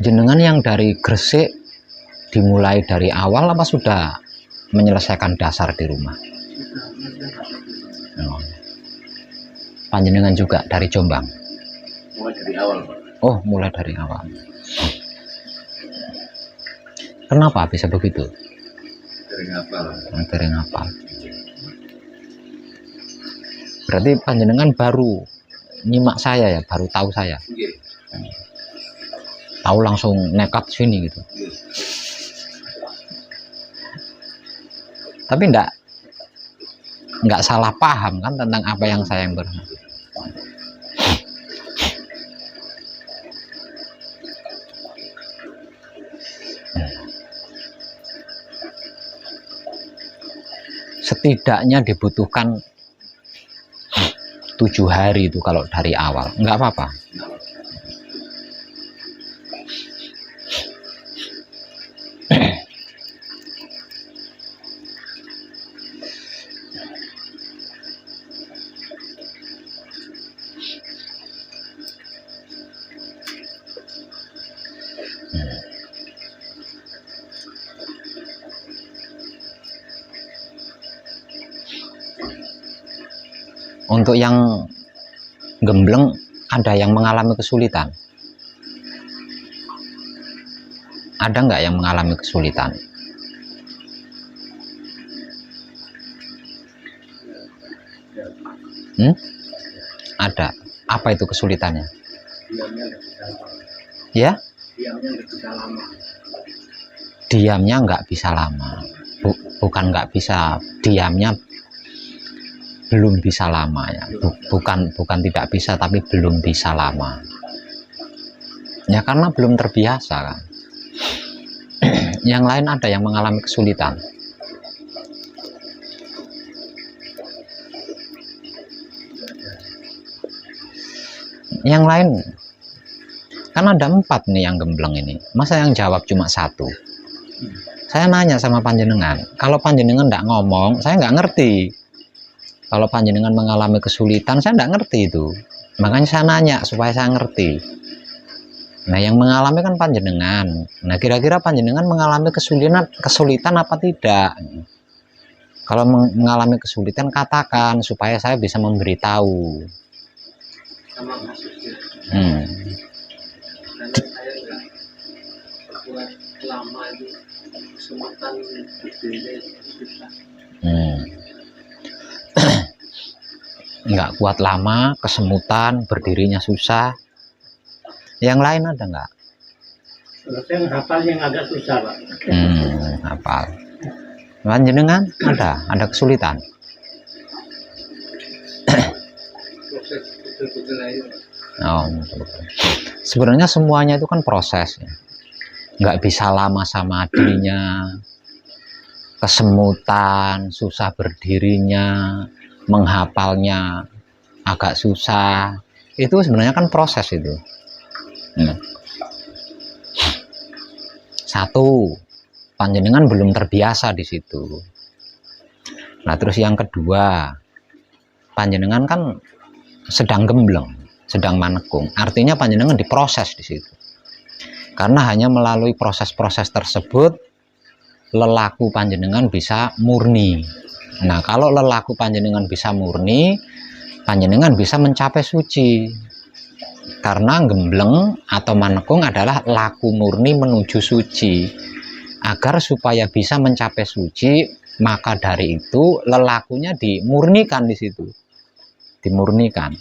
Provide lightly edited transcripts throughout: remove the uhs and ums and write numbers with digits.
Jenengan yang dari Gresik dimulai dari awal apa sudah menyelesaikan dasar di rumah? Oh. Panjenengan juga dari Jombang? Mulai dari awal, Pak. Oh, mulai dari awal. Kenapa bisa begitu? Dari ngapal. Dari ngapal. Berarti panjenengan baru nyimak saya ya, baru tahu saya. Iya. Tahu langsung nekat sini gitu. Iya. Tapi enggak salah paham kan tentang apa yang saya yang setidaknya dibutuhkan 7 hari itu kalau dari awal, enggak apa-apa. Untuk yang gembleng ada yang mengalami kesulitan? Ada nggak yang mengalami kesulitan? Ada. Apa itu kesulitannya? Ya? Diamnya nggak bisa lama. Bukan nggak bisa, diamnya belum bisa lama ya. Bukan tidak bisa, tapi belum bisa lama. Ya karena belum terbiasa kan. Yang lain ada yang mengalami kesulitan. Yang lain kan ada 4 nih yang gembleng ini. Masa yang jawab cuma 1? Saya nanya sama panjenengan. Kalau panjenengan nggak ngomong, saya nggak ngerti. Kalau panjenengan mengalami kesulitan, saya nggak ngerti itu. Makanya saya nanya supaya saya ngerti. Nah, yang mengalami kan panjenengan. Nah, kira-kira panjenengan mengalami kesulitan apa tidak? Kalau mengalami kesulitan, katakan supaya saya bisa memberitahu. Nggak kuat lama, kesemutan, berdirinya susah. Yang lain ada nggak? Yang hafal yang agak susah, Pak. Hafal. Panjenengan ada kesulitan? Oh, sebenarnya semuanya itu kan proses ya. Nggak bisa lama sama adilnya, kesemutan, susah berdirinya, menghafalnya agak susah. Itu sebenarnya kan proses itu. 1, panjenengan belum terbiasa di situ. Nah, terus yang kedua, panjenengan kan sedang gembleng, sedang manekung. Artinya panjenengan diproses di situ. Karena hanya melalui proses-proses tersebut lelaku panjenengan bisa murni. Nah, kalau lelaku panjenengan bisa murni, panjenengan bisa mencapai suci. Karena gembleng atau manekung adalah laku murni menuju suci. Agar supaya bisa mencapai suci, maka dari itu lelakunya dimurnikan di situ. Dimurnikan.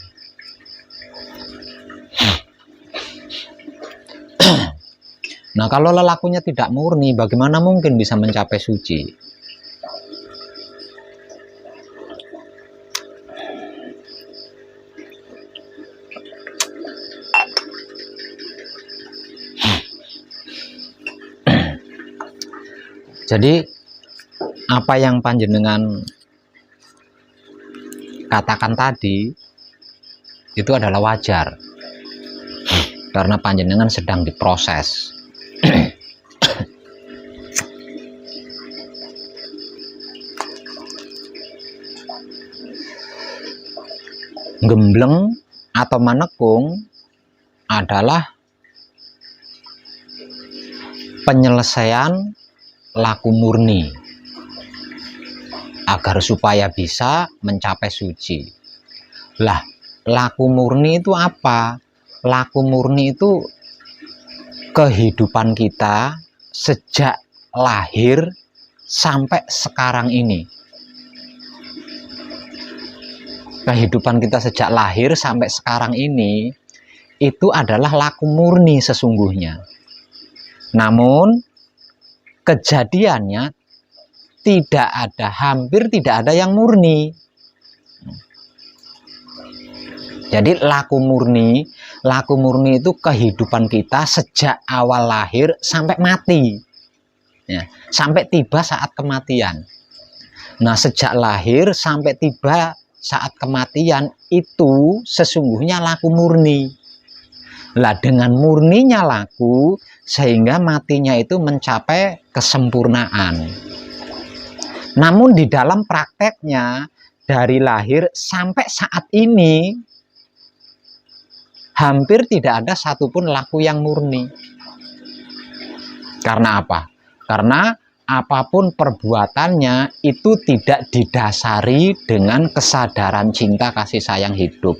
Nah, kalau lelakunya tidak murni, bagaimana mungkin bisa mencapai suci? Jadi, apa yang panjenengan katakan tadi, itu adalah wajar. Karena panjenengan sedang diproses. Gembleng atau manekung adalah penyelesaian laku murni agar supaya bisa mencapai suci. Lah, laku murni itu apa? Laku murni itu kehidupan kita sejak lahir sampai sekarang ini. Kehidupan kita sejak lahir sampai sekarang ini itu adalah laku murni sesungguhnya. Namun kejadiannya hampir tidak ada yang murni. Jadi laku murni itu kehidupan kita sejak awal lahir sampai mati, ya, sampai tiba saat kematian. Nah, sejak lahir sampai tiba saat kematian itu sesungguhnya laku murni. Lah, dengan murninya laku sehingga matinya itu mencapai kesempurnaan. Namun di dalam prakteknya dari lahir sampai saat ini hampir tidak ada satupun laku yang murni. Karena apa? Karena apapun perbuatannya itu tidak didasari dengan kesadaran cinta kasih sayang hidup,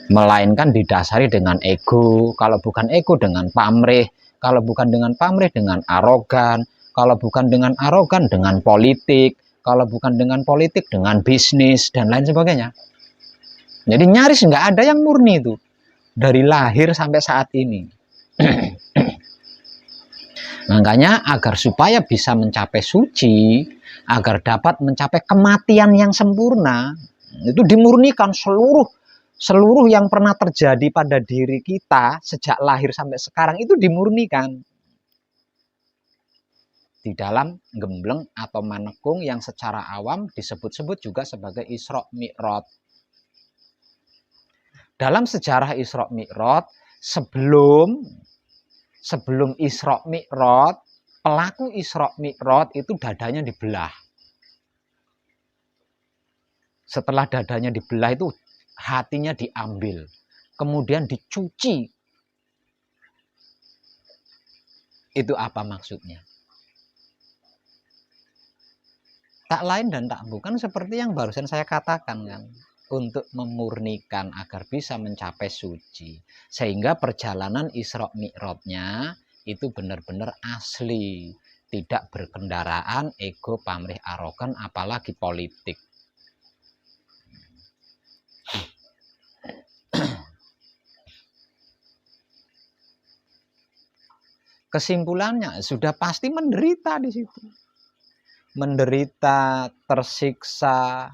melainkan didasari dengan ego. Kalau bukan ego, dengan pamrih. Kalau bukan dengan pamrih, dengan arogan. Kalau bukan dengan arogan, dengan politik. Kalau bukan dengan politik, dengan bisnis dan lain sebagainya. Jadi nyaris nggak ada yang murni itu dari lahir sampai saat ini. Makanya agar supaya bisa mencapai suci, agar dapat mencapai kematian yang sempurna, itu dimurnikan seluruh yang pernah terjadi pada diri kita sejak lahir sampai sekarang itu dimurnikan di dalam gembleng atau manekung yang secara awam disebut-sebut juga sebagai Isra Mi'raj. Dalam sejarah Isra Mi'raj, sebelum Isra Mi'raj, pelaku Isra Mi'raj itu dadanya dibelah. Setelah dadanya dibelah itu hatinya diambil, kemudian dicuci. Itu apa maksudnya? Tak lain dan tak bukan seperti yang barusan saya katakan kan, untuk memurnikan agar bisa mencapai suci, sehingga perjalanan Isra Mi'rajnya itu benar-benar asli, tidak berkendaraan ego, pamrih, arogan, apalagi politik. Kesimpulannya sudah pasti menderita di situ. Menderita, tersiksa,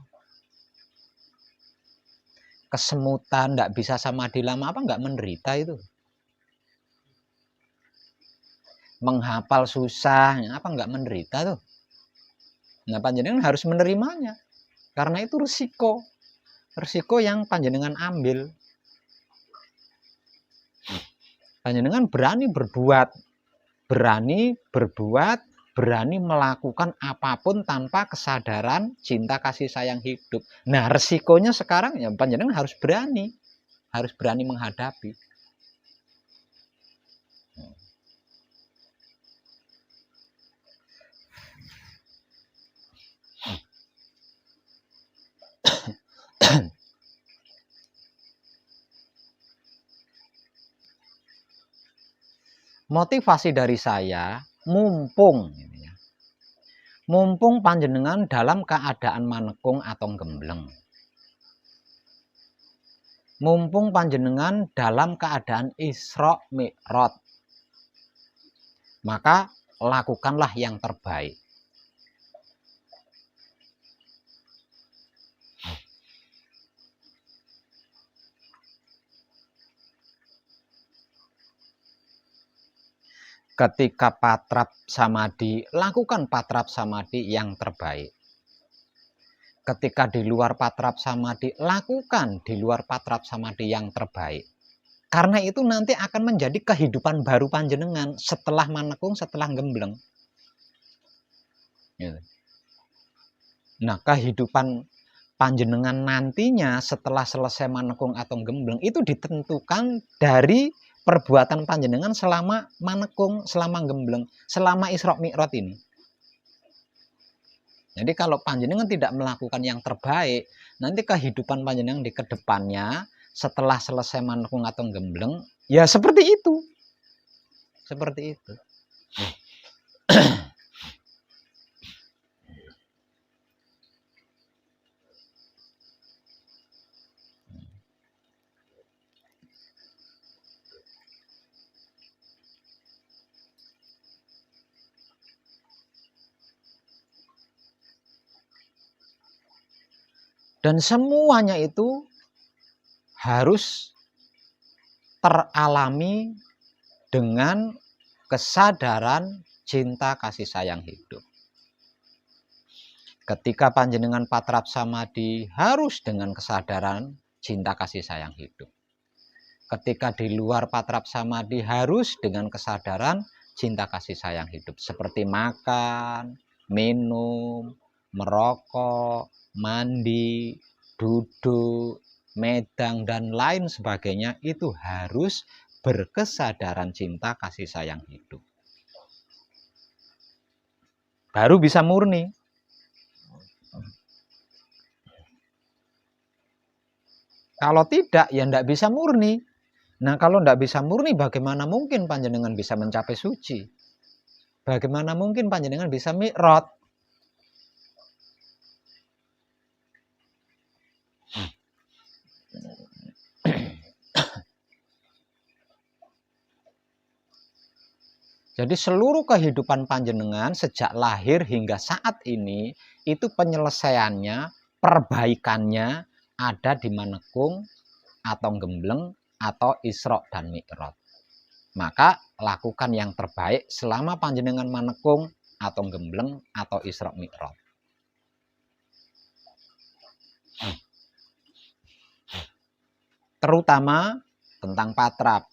kesemutan, tidak bisa samadhi lama, apa nggak menderita itu? Menghafal susah, apa nggak menderita tuh? Nah, panjenengan harus menerimanya, karena itu resiko yang panjenengan ambil. Panjenengan berani berbuat, berani melakukan apapun tanpa kesadaran cinta kasih sayang hidup. Nah, resikonya sekarang ya panjenengan harus berani menghadapi. Motivasi dari saya, mumpung panjenengan dalam keadaan manekung atau gembleng, mumpung panjenengan dalam keadaan Isra Mi'raj, maka lakukanlah yang terbaik. Ketika patrap samadhi, lakukan patrap samadhi yang terbaik. Ketika di luar patrap samadhi, lakukan di luar patrap samadhi yang terbaik. Karena itu nanti akan menjadi kehidupan baru panjenengan setelah manekung, setelah gembleng. Nah, kehidupan panjenengan nantinya setelah selesai manekung atau gembleng itu ditentukan dari perbuatan panjenengan selama manekung, selama gembleng, selama Isra Mi'raj ini. Jadi kalau panjenengan tidak melakukan yang terbaik, nanti kehidupan panjenengan di kedepannya setelah selesai manekung atau gembleng, ya seperti itu. Seperti itu. Dan semuanya itu harus teralami dengan kesadaran cinta kasih sayang hidup. Ketika panjenengan patrap samadhi harus dengan kesadaran cinta kasih sayang hidup. Ketika di luar patrap samadhi harus dengan kesadaran cinta kasih sayang hidup. Seperti makan, minum, merokok, mandi, duduk, medang, dan lain sebagainya itu harus berkesadaran cinta kasih sayang hidup. Baru bisa murni. Kalau tidak, ya tidak bisa murni. Nah, kalau tidak bisa murni, bagaimana mungkin panjenengan bisa mencapai suci? Bagaimana mungkin panjenengan bisa mi'raj? Jadi seluruh kehidupan panjenengan sejak lahir hingga saat ini, itu penyelesaiannya, perbaikannya ada di manekung atau gembleng atau Isra dan Mi'raj. Maka lakukan yang terbaik selama panjenengan manekung atau gembleng atau Isra Mi'raj. Terutama tentang patrap.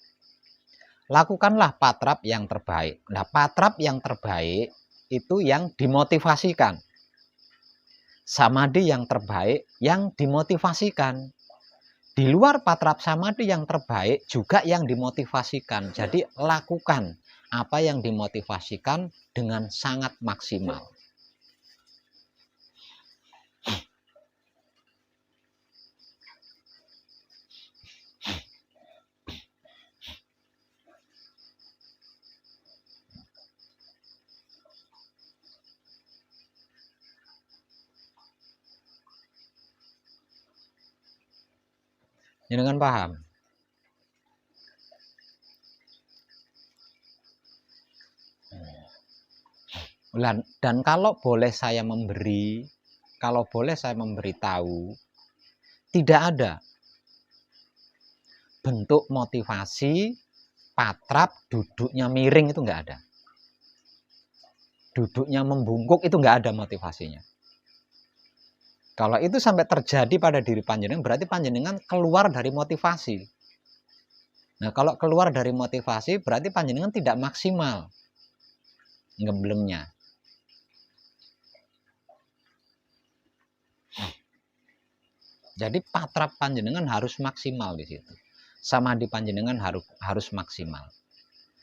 Lakukanlah patrap yang terbaik. Nah, patrap yang terbaik itu yang dimotivasikan. Samadhi yang terbaik yang dimotivasikan. Di luar patrap samadhi yang terbaik juga yang dimotivasikan. Jadi lakukan apa yang dimotivasikan dengan sangat maksimal. Dengan paham? Dan kalau boleh saya memberitahu, tidak ada bentuk motivasi patrap duduknya miring, itu nggak ada. Duduknya membungkuk itu nggak ada motivasinya. Kalau itu sampai terjadi pada diri panjenengan, berarti panjenengan keluar dari motivasi. Nah, kalau keluar dari motivasi, berarti panjenengan tidak maksimal ngemblengnya. Jadi patrap panjenengan harus maksimal di situ. Samadhi panjenengan harus maksimal.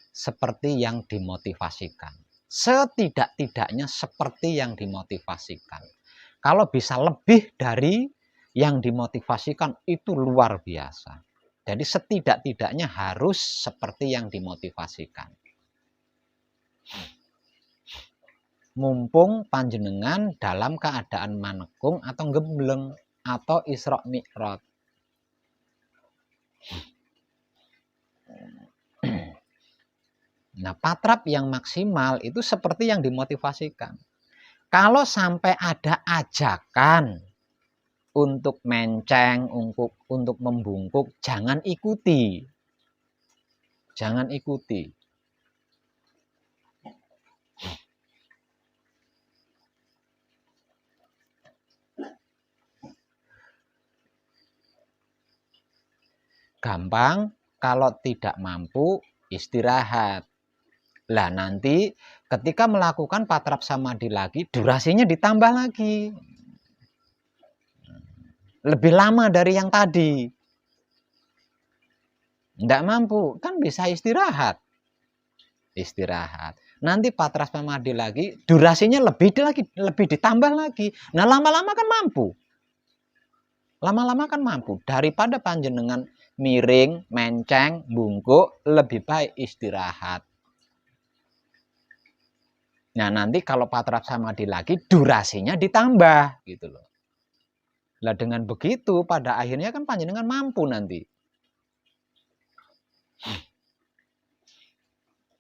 Seperti yang dimotivasikan. Setidak-tidaknya seperti yang dimotivasikan. Kalau bisa lebih dari yang dimotivasikan, itu luar biasa. Jadi setidak-tidaknya harus seperti yang dimotivasikan. Mumpung panjenengan dalam keadaan manekung atau gembleng atau Isra Mi'raj. Nah, patrap yang maksimal itu seperti yang dimotivasikan. Kalau sampai ada ajakan untuk menceng, untuk membungkuk, jangan ikuti. Jangan ikuti. Gampang, kalau tidak mampu istirahat. Lah nanti ketika melakukan patrap samadhi lagi, durasinya ditambah lagi. Lebih lama dari yang tadi. Tidak mampu, kan bisa istirahat. Istirahat. Nanti patra samadhi lagi, durasinya lebih ditambah lagi. Nah, lama-lama kan mampu. Lama-lama kan mampu. Daripada panjenengan miring, menceng, bungkuk, lebih baik istirahat. Nah, nanti kalau patra samadhi lagi, durasinya ditambah gitu loh. Lah dengan begitu pada akhirnya kan panjenengan mampu nanti.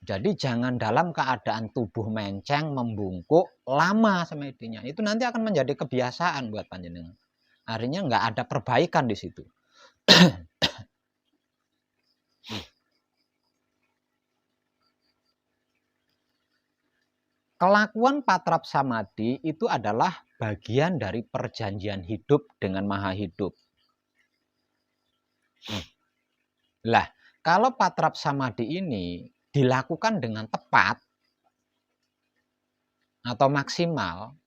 Jadi jangan dalam keadaan tubuh menceng, membungkuk lama semedinya. Itu nanti akan menjadi kebiasaan buat panjenengan. Artinya nggak ada perbaikan di situ. Kelakuan patrap samadhi itu adalah bagian dari perjanjian hidup dengan Maha Hidup. Lah, kalau patrap samadhi ini dilakukan dengan tepat atau maksimal,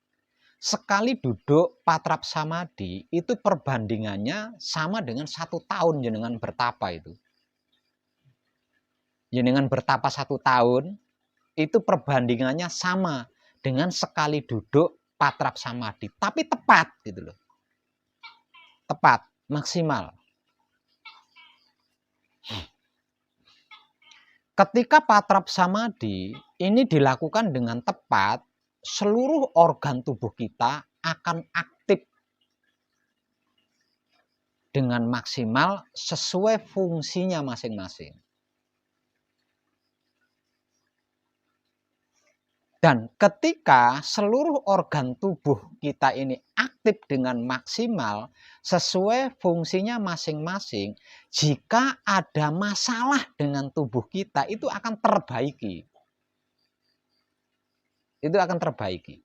sekali duduk patrap samadhi itu perbandingannya sama dengan 1 tahun jenengan bertapa itu. Jenengan bertapa 1 tahun, itu perbandingannya sama dengan sekali duduk patrap samadhi. Tapi tepat gitu loh. Tepat, maksimal. Ketika patrap samadhi ini dilakukan dengan tepat, seluruh organ tubuh kita akan aktif dengan maksimal sesuai fungsinya masing-masing. Dan ketika seluruh organ tubuh kita ini aktif dengan maksimal sesuai fungsinya masing-masing, jika ada masalah dengan tubuh kita itu akan terbaiki. Itu akan terbaiki.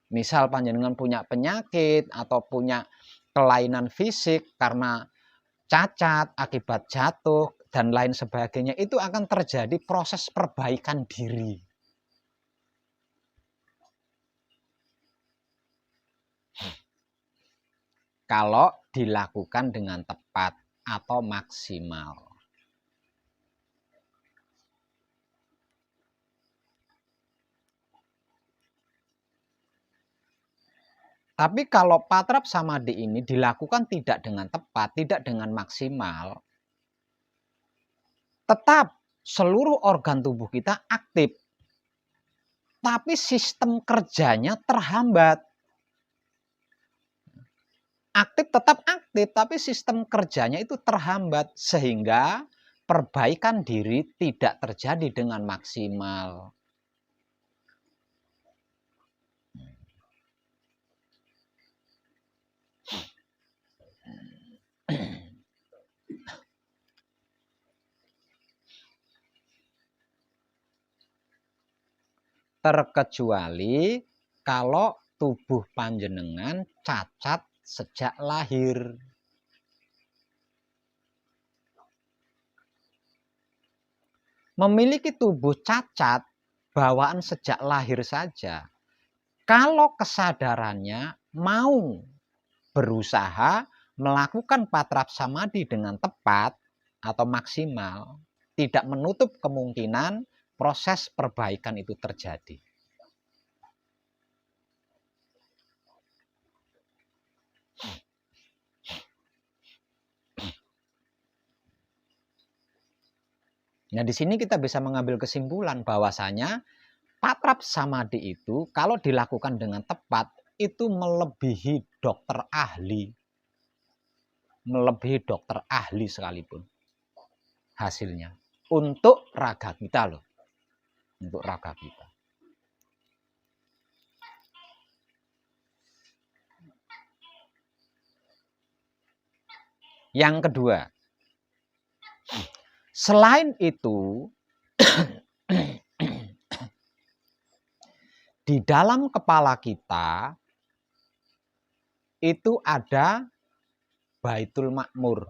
Misal panjenengan punya penyakit atau punya kelainan fisik karena cacat akibat jatuh dan lain sebagainya, itu akan terjadi proses perbaikan diri. Kalau dilakukan dengan tepat atau maksimal. Tapi kalau patrap samadhi ini dilakukan tidak dengan tepat, tidak dengan maksimal, tetap seluruh organ tubuh kita aktif. Tapi sistem kerjanya terhambat. Aktif tetap aktif, tapi sistem kerjanya itu terhambat sehingga perbaikan diri tidak terjadi dengan maksimal. Terkecuali kalau tubuh panjenengan cacat sejak lahir. Memiliki tubuh cacat bawaan sejak lahir saja. Kalau kesadarannya mau berusaha melakukan patrap samadhi dengan tepat atau maksimal, tidak menutup kemungkinan proses perbaikan itu terjadi. Nah, di sini kita bisa mengambil kesimpulan bahwasanya patrap samadhi itu kalau dilakukan dengan tepat itu melebihi dokter ahli. Melebihi dokter ahli sekalipun hasilnya. Untuk raga kita loh. Untuk raga kita. Yang kedua, selain itu, di dalam kepala kita itu ada Baitul Makmur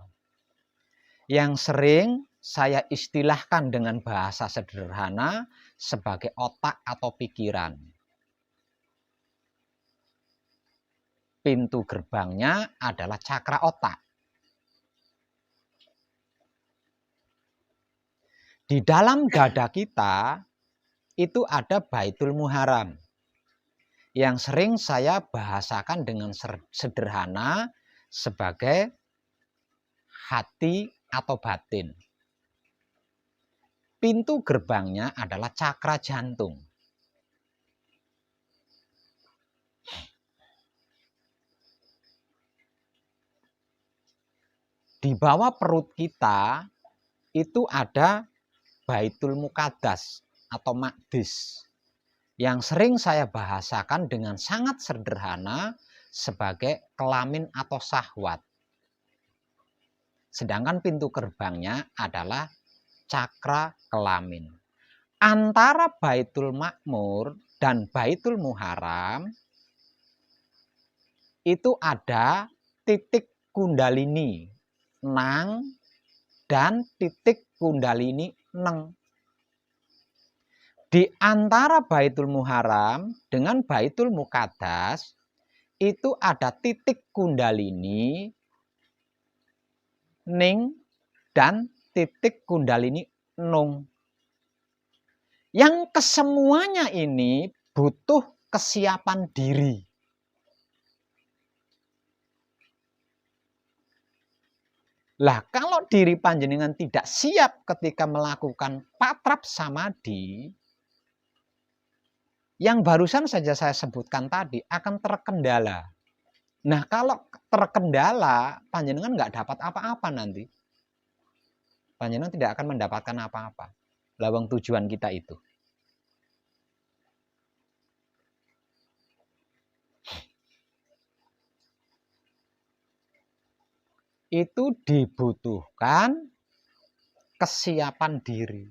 yang sering saya istilahkan dengan bahasa sederhana sebagai otak atau pikiran. Pintu gerbangnya adalah cakra otak. Di dalam dada kita itu ada Baitul Muharram yang sering saya bahasakan dengan sederhana sebagai hati atau batin. Pintu gerbangnya adalah cakra jantung. Di bawah perut kita itu ada Baitul Muqaddas atau Maqdis yang sering saya bahasakan dengan sangat sederhana sebagai kelamin atau syahwat. Sedangkan pintu gerbangnya adalah cakra kelamin. Antara Baitul Makmur dan Baitul Muharram itu ada titik kundalini nang dan titik kundalini neng. Di antara Baitul Muharram dengan Baitul Muqaddas itu ada titik kundalini ning dan titik kundalini nung. Yang kesemuanya ini butuh kesiapan diri. Lah kalau diri panjenengan tidak siap ketika melakukan patrap samadhi, yang barusan saja saya sebutkan tadi akan terkendala. Nah kalau terkendala, panjenengan nggak dapat apa-apa nanti. Panjenengan tidak akan mendapatkan apa-apa. Lawang tujuan kita itu. Itu dibutuhkan kesiapan diri.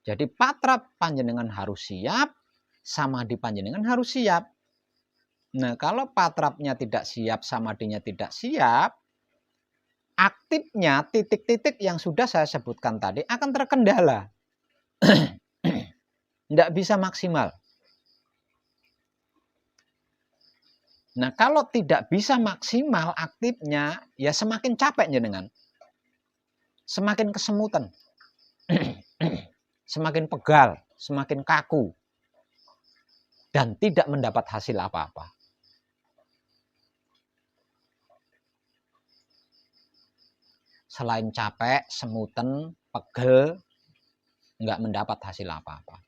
Jadi patrap panjenengan harus siap, samadhi panjenengan harus siap. Nah, kalau patrapnya tidak siap, samadhinya tidak siap, aktifnya titik-titik yang sudah saya sebutkan tadi akan terkendala. Tidak bisa maksimal. Nah, kalau tidak bisa maksimal aktifnya, ya semakin capek jenengan. Semakin kesemutan. Semakin pegal, semakin kaku. Dan tidak mendapat hasil apa-apa. Selain capek, semutan, pegel, nggak mendapat hasil apa-apa.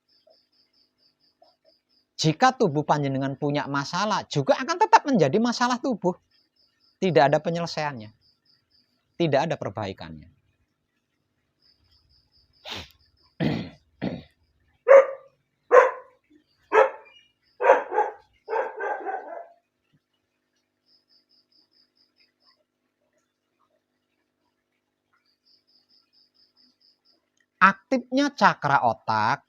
Jika tubuh panjenengan punya masalah, juga akan tetap menjadi masalah tubuh. Tidak ada penyelesaiannya. Tidak ada perbaikannya. Aktifnya cakra otak,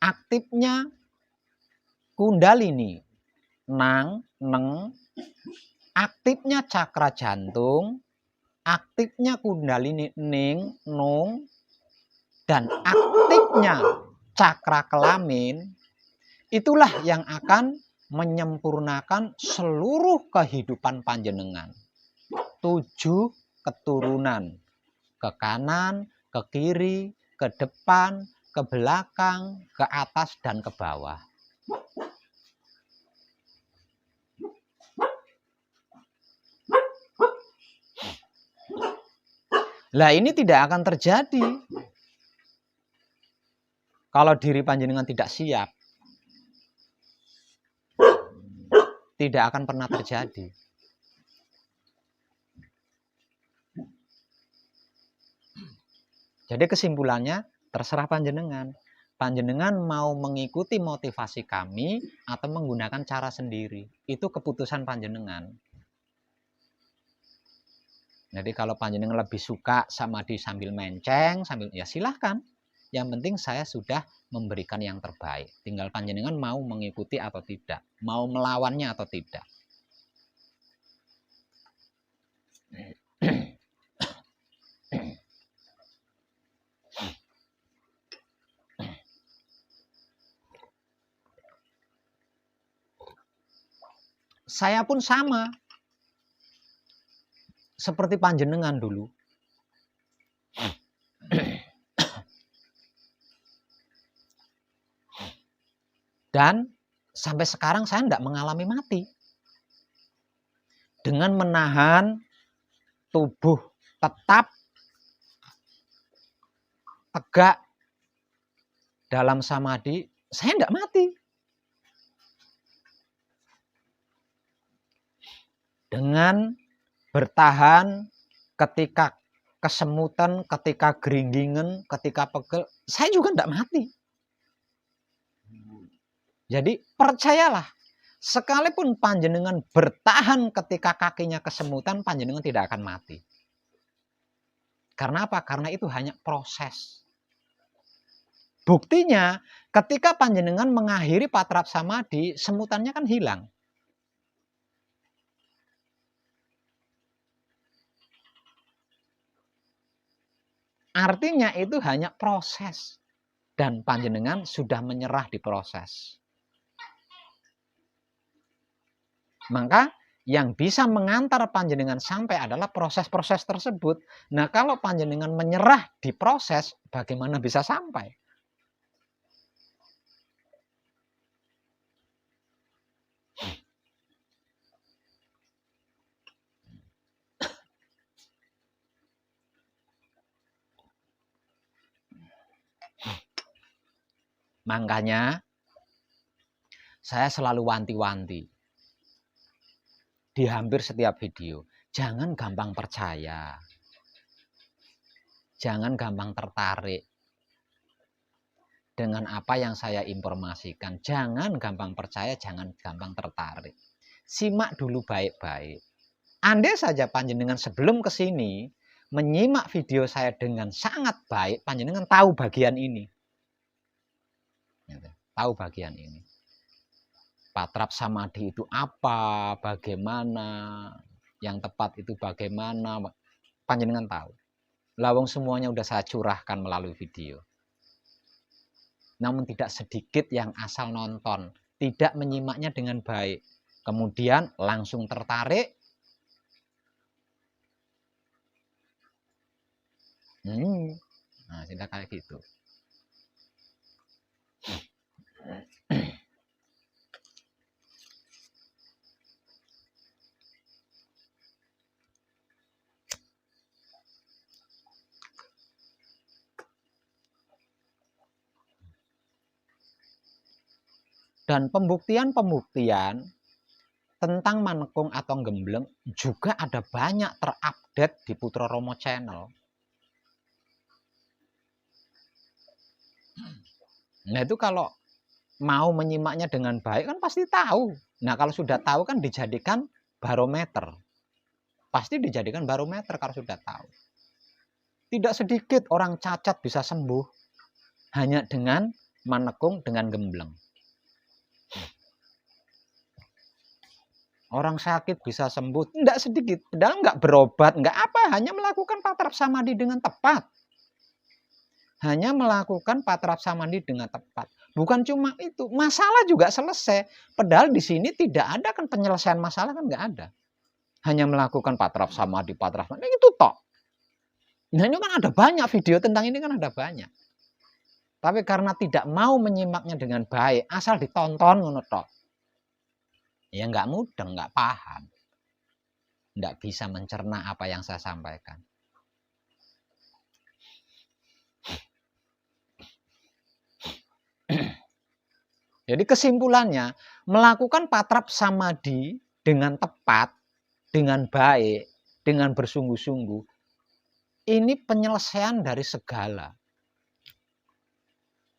aktifnya kundalini, nang, neng, aktifnya cakra jantung, aktifnya kundalini, ning, nung, dan aktifnya cakra kelamin, itulah yang akan menyempurnakan seluruh kehidupan panjenengan. 7 keturunan, ke kanan, ke kiri, ke depan, ke belakang, ke atas, dan ke bawah. Lah ini tidak akan terjadi kalau diri panjenengan tidak siap. Tidak akan pernah terjadi. Jadi kesimpulannya terserah panjenengan. Panjenengan mau mengikuti motivasi kami atau menggunakan cara sendiri. Itu keputusan panjenengan. Jadi kalau panjenengan lebih suka samadhi sambil menceng, ya silahkan. Yang penting saya sudah memberikan yang terbaik. Tinggal panjenengan mau mengikuti atau tidak. Mau melawannya atau tidak. Saya pun sama. seperti panjenengan dulu. Dan sampai sekarang saya tidak mengalami mati. Dengan menahan tubuh tetap tegak dalam samadhi, saya tidak mati. Dengan bertahan ketika kesemutan, ketika geringgingan, ketika pegel, saya juga tidak mati. Jadi percayalah, sekalipun panjenengan bertahan ketika kakinya kesemutan, panjenengan tidak akan mati. Karena apa? Karena itu hanya proses. Buktinya, ketika panjenengan mengakhiri patrap samadhi, semutannya kan hilang. Artinya itu hanya proses. Dan panjenengan sudah menyerah di proses. Maka yang bisa mengantar panjenengan sampai adalah proses-proses tersebut. Nah, kalau panjenengan menyerah di proses, bagaimana bisa sampai? Makanya saya selalu wanti-wanti di hampir setiap video. Jangan gampang percaya. Jangan gampang tertarik dengan apa yang saya informasikan. Jangan gampang percaya, jangan gampang tertarik. Simak dulu baik-baik. Andai saja panjenengan sebelum ke sini menyimak video saya dengan sangat baik, panjenengan tahu bagian ini. Tahu bagian ini. Patrap samadhi itu apa, bagaimana, yang tepat itu bagaimana, panjenengan tahu. Lawang semuanya udah saya curahkan melalui video. Namun tidak sedikit yang asal nonton, tidak menyimaknya dengan baik. Kemudian langsung tertarik. Nah, tidak kayak gitu. Dan pembuktian-pembuktian tentang manekung atau gembleng juga ada banyak terupdate di Putra Romo Channel. Nah itu kalau mau menyimaknya dengan baik kan pasti tahu. Nah kalau sudah tahu kan dijadikan barometer. Pasti dijadikan barometer kalau sudah tahu. Tidak sedikit orang cacat bisa sembuh hanya dengan manekung, dengan gembleng. Orang sakit bisa sembuh, tidak sedikit. Padahal nggak berobat, nggak apa, hanya melakukan patrap samadhi dengan tepat. Hanya melakukan patrap samadhi dengan tepat. Bukan cuma itu, masalah juga selesai. Padahal di sini tidak ada kan penyelesaian masalah, kan nggak ada. Hanya melakukan patrap samadhi, itu tok. Nah ini kan ada banyak video tentang ini, kan ada banyak. Tapi karena tidak mau menyimaknya dengan baik, asal ditonton ngono tok. Ya nggak mudeng, nggak paham. Nggak bisa mencerna apa yang saya sampaikan. Jadi kesimpulannya, melakukan patrap samadhi dengan tepat, dengan baik, dengan bersungguh-sungguh, ini penyelesaian dari segala.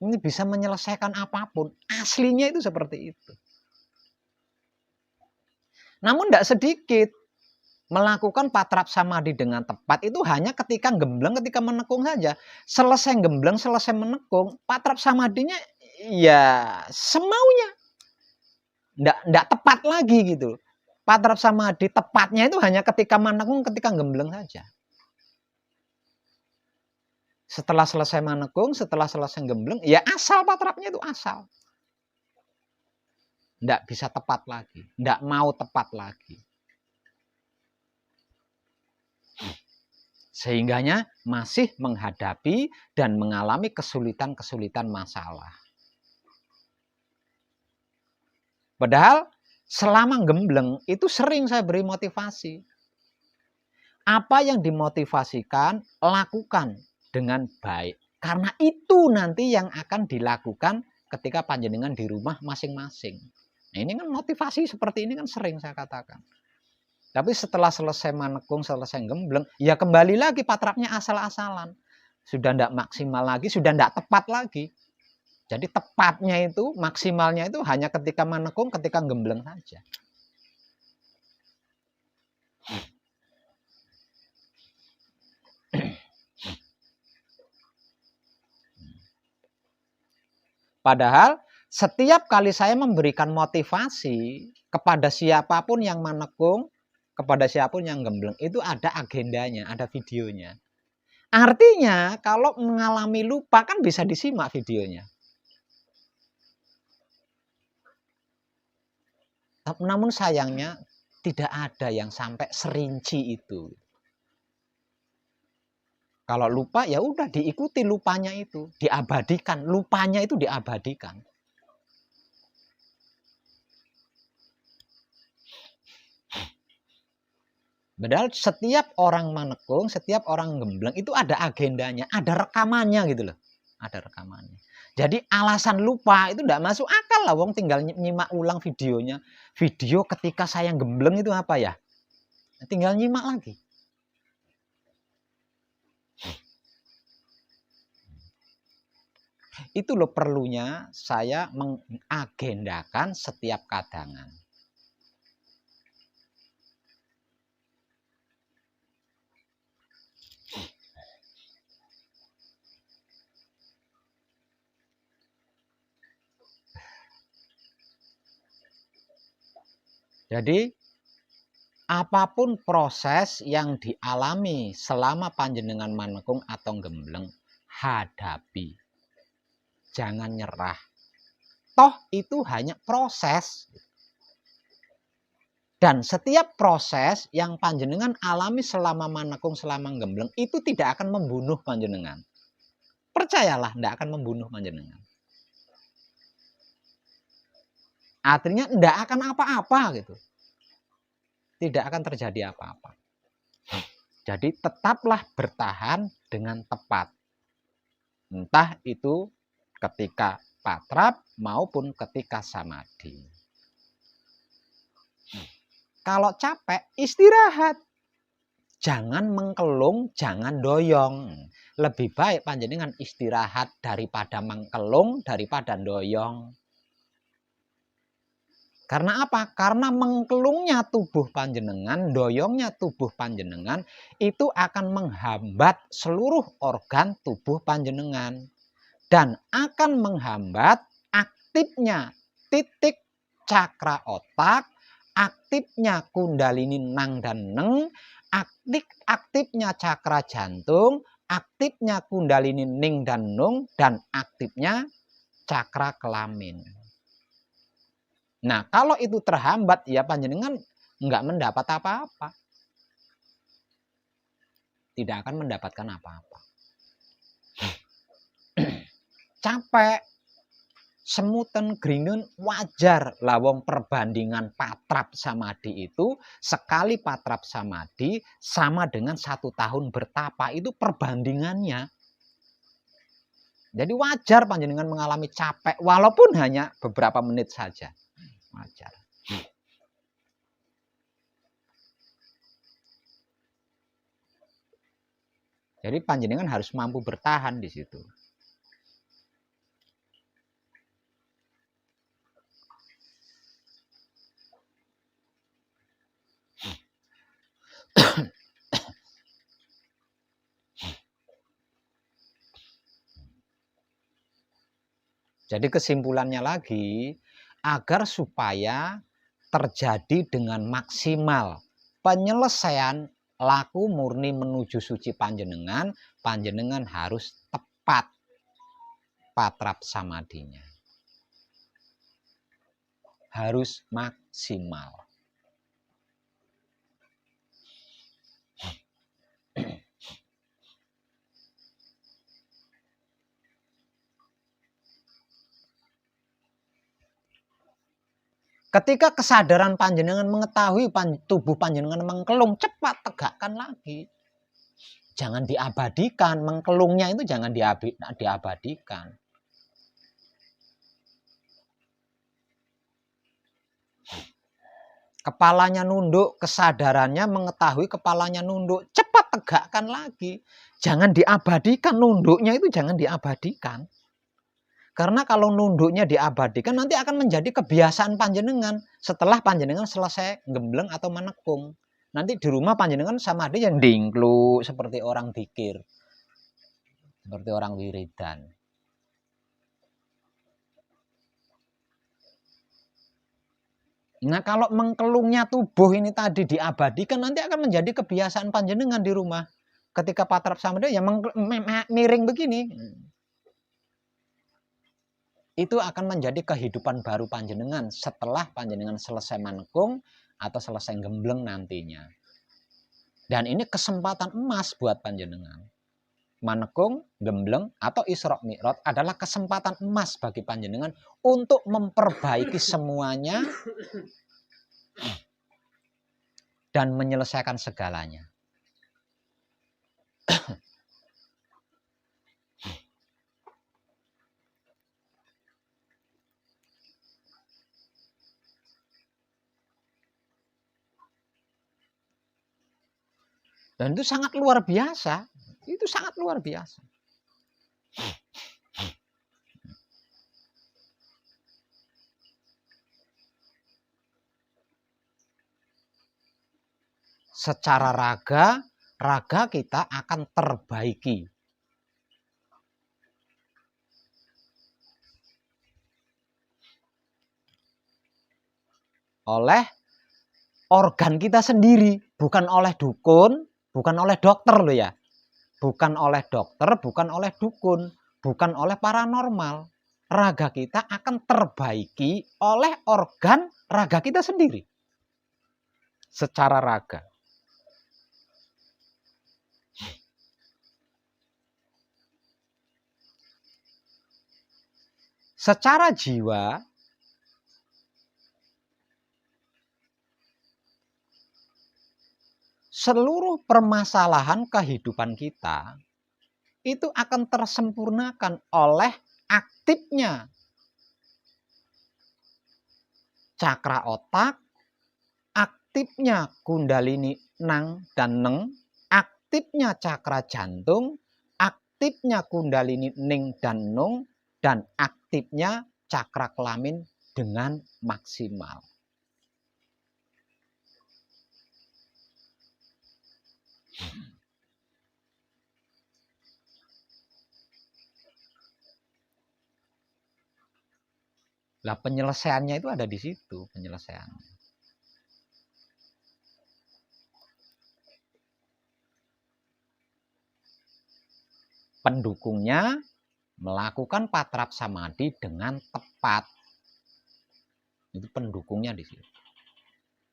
Ini bisa menyelesaikan apapun. Aslinya itu seperti itu. Namun tidak sedikit melakukan patrap samadhi dengan tepat itu hanya ketika gembleng, ketika menekung saja. Selesai gembleng, selesai menekung, patrap samadhinya ya semaunya. Nggak tepat lagi gitu. Patrap samadhi tepatnya itu hanya ketika menekung, ketika gembleng saja. Setelah selesai menekung, setelah selesai gembleng, ya asal patrapnya itu asal. Nggak bisa tepat lagi, nggak mau tepat lagi. Sehingganya masih menghadapi dan mengalami kesulitan-kesulitan masalah. Padahal selama gembleng itu sering saya beri motivasi. Apa yang dimotivasikan, lakukan dengan baik. Karena itu nanti yang akan dilakukan ketika panjenengan di rumah masing-masing. Nah, ini kan motivasi seperti ini kan sering saya katakan. Tapi setelah selesai manekung, selesai gembleng, ya kembali lagi patrapnya asal-asalan. Sudah tidak maksimal lagi, sudah tidak tepat lagi. Jadi tepatnya itu, maksimalnya itu hanya ketika manekung, ketika gembleng saja. Padahal setiap kali saya memberikan motivasi kepada siapapun yang manekung, kepada siapapun yang gembleng, itu ada agendanya, ada videonya. Artinya kalau mengalami lupa kan bisa disimak videonya. Namun sayangnya tidak ada yang sampai serinci itu. Kalau lupa ya udah diikuti lupanya itu, diabadikan, lupanya itu diabadikan. Padahal setiap orang manekung, setiap orang gembleng itu ada agendanya, ada rekamannya gitu loh. Ada rekamannya. Jadi alasan lupa itu tidak masuk akal lah, wong tinggal nyimak ulang videonya. Video ketika saya gembleng itu apa ya? Tinggal nyimak lagi. Itu loh perlunya saya mengagendakan setiap kadangan. Jadi apapun proses yang dialami selama panjenengan manekung atau gembleng, hadapi. Jangan nyerah. Toh itu hanya proses. Dan setiap proses yang panjenengan alami selama manekung, selama gembleng, itu tidak akan membunuh panjenengan. Percayalah, tidak akan membunuh panjenengan. Artinya tidak akan apa-apa gitu. Tidak akan terjadi apa-apa. Jadi tetaplah bertahan dengan tepat. Entah itu ketika patrap maupun ketika samadhi. Kalau capek, istirahat. Jangan mengkelung, jangan doyong. Lebih baik panjenengan istirahat daripada mengkelung, daripada doyong. Karena apa? Karena mengkelungnya tubuh panjenengan, doyongnya tubuh panjenengan, itu akan menghambat seluruh organ tubuh panjenengan. Dan akan menghambat aktifnya titik cakra otak, aktifnya kundalini nang dan neng, aktifnya cakra jantung, aktifnya kundalini ning dan nung, dan aktifnya cakra kelamin. Nah, kalau itu terhambat, ya panjenengan nggak mendapat apa-apa. Tidak akan mendapatkan apa-apa. Capek, semutan, gringun, wajar. Lawong perbandingan patrap samadhi itu, sekali patrap samadhi sama dengan 1 tahun bertapa. Itu perbandingannya. Jadi wajar panjenengan mengalami capek, walaupun hanya beberapa menit saja. Wajar. Jadi panjenengan harus mampu bertahan di situ. Jadi kesimpulannya lagi, agar supaya terjadi dengan maksimal penyelesaian laku murni menuju suci panjenengan, panjenengan harus tepat patrap samadhinya. Harus maksimal. Ketika kesadaran panjenengan mengetahui tubuh panjenengan mengkelung, cepat tegakkan lagi. Jangan diabadikan, mengkelungnya itu jangan diabadikan. Kepalanya nunduk, kesadarannya mengetahui kepalanya nunduk, cepat tegakkan lagi. Jangan diabadikan, nunduknya itu jangan diabadikan. Karena kalau nunduknya diabadikan nanti akan menjadi kebiasaan panjenengan setelah panjenengan selesai gembleng atau menekung. Nanti di rumah panjenengan sama dia yang dingklu seperti orang dzikir. Seperti orang wiridan. Nah kalau mengkelungnya tubuh ini tadi diabadikan nanti akan menjadi kebiasaan panjenengan di rumah. Ketika patrap samadhi ya miring begini. Itu akan menjadi kehidupan baru panjenengan setelah panjenengan selesai manekung atau selesai gembleng nantinya. Dan ini kesempatan emas buat panjenengan. Manekung, gembleng, atau Isra Mi'raj adalah kesempatan emas bagi panjenengan untuk memperbaiki semuanya dan menyelesaikan segalanya. Dan itu sangat luar biasa. Itu sangat luar biasa. Secara raga kita akan terbaiki. Oleh organ kita sendiri, bukan oleh dukun, bukan oleh dokter loh ya. Bukan oleh dokter, bukan oleh dukun, bukan oleh paranormal. Raga kita akan terbaiki oleh organ raga kita sendiri. Secara raga. Secara jiwa, seluruh permasalahan kehidupan kita itu akan tersempurnakan oleh aktifnya cakra otak, aktifnya kundalini nang dan neng, aktifnya cakra jantung, aktifnya kundalini ning dan nung, dan aktifnya cakra kelamin dengan maksimal. Lah penyelesaiannya itu ada di situ, penyelesaiannya. Pendukungnya melakukan patrap samadhi dengan tepat. Itu pendukungnya di situ.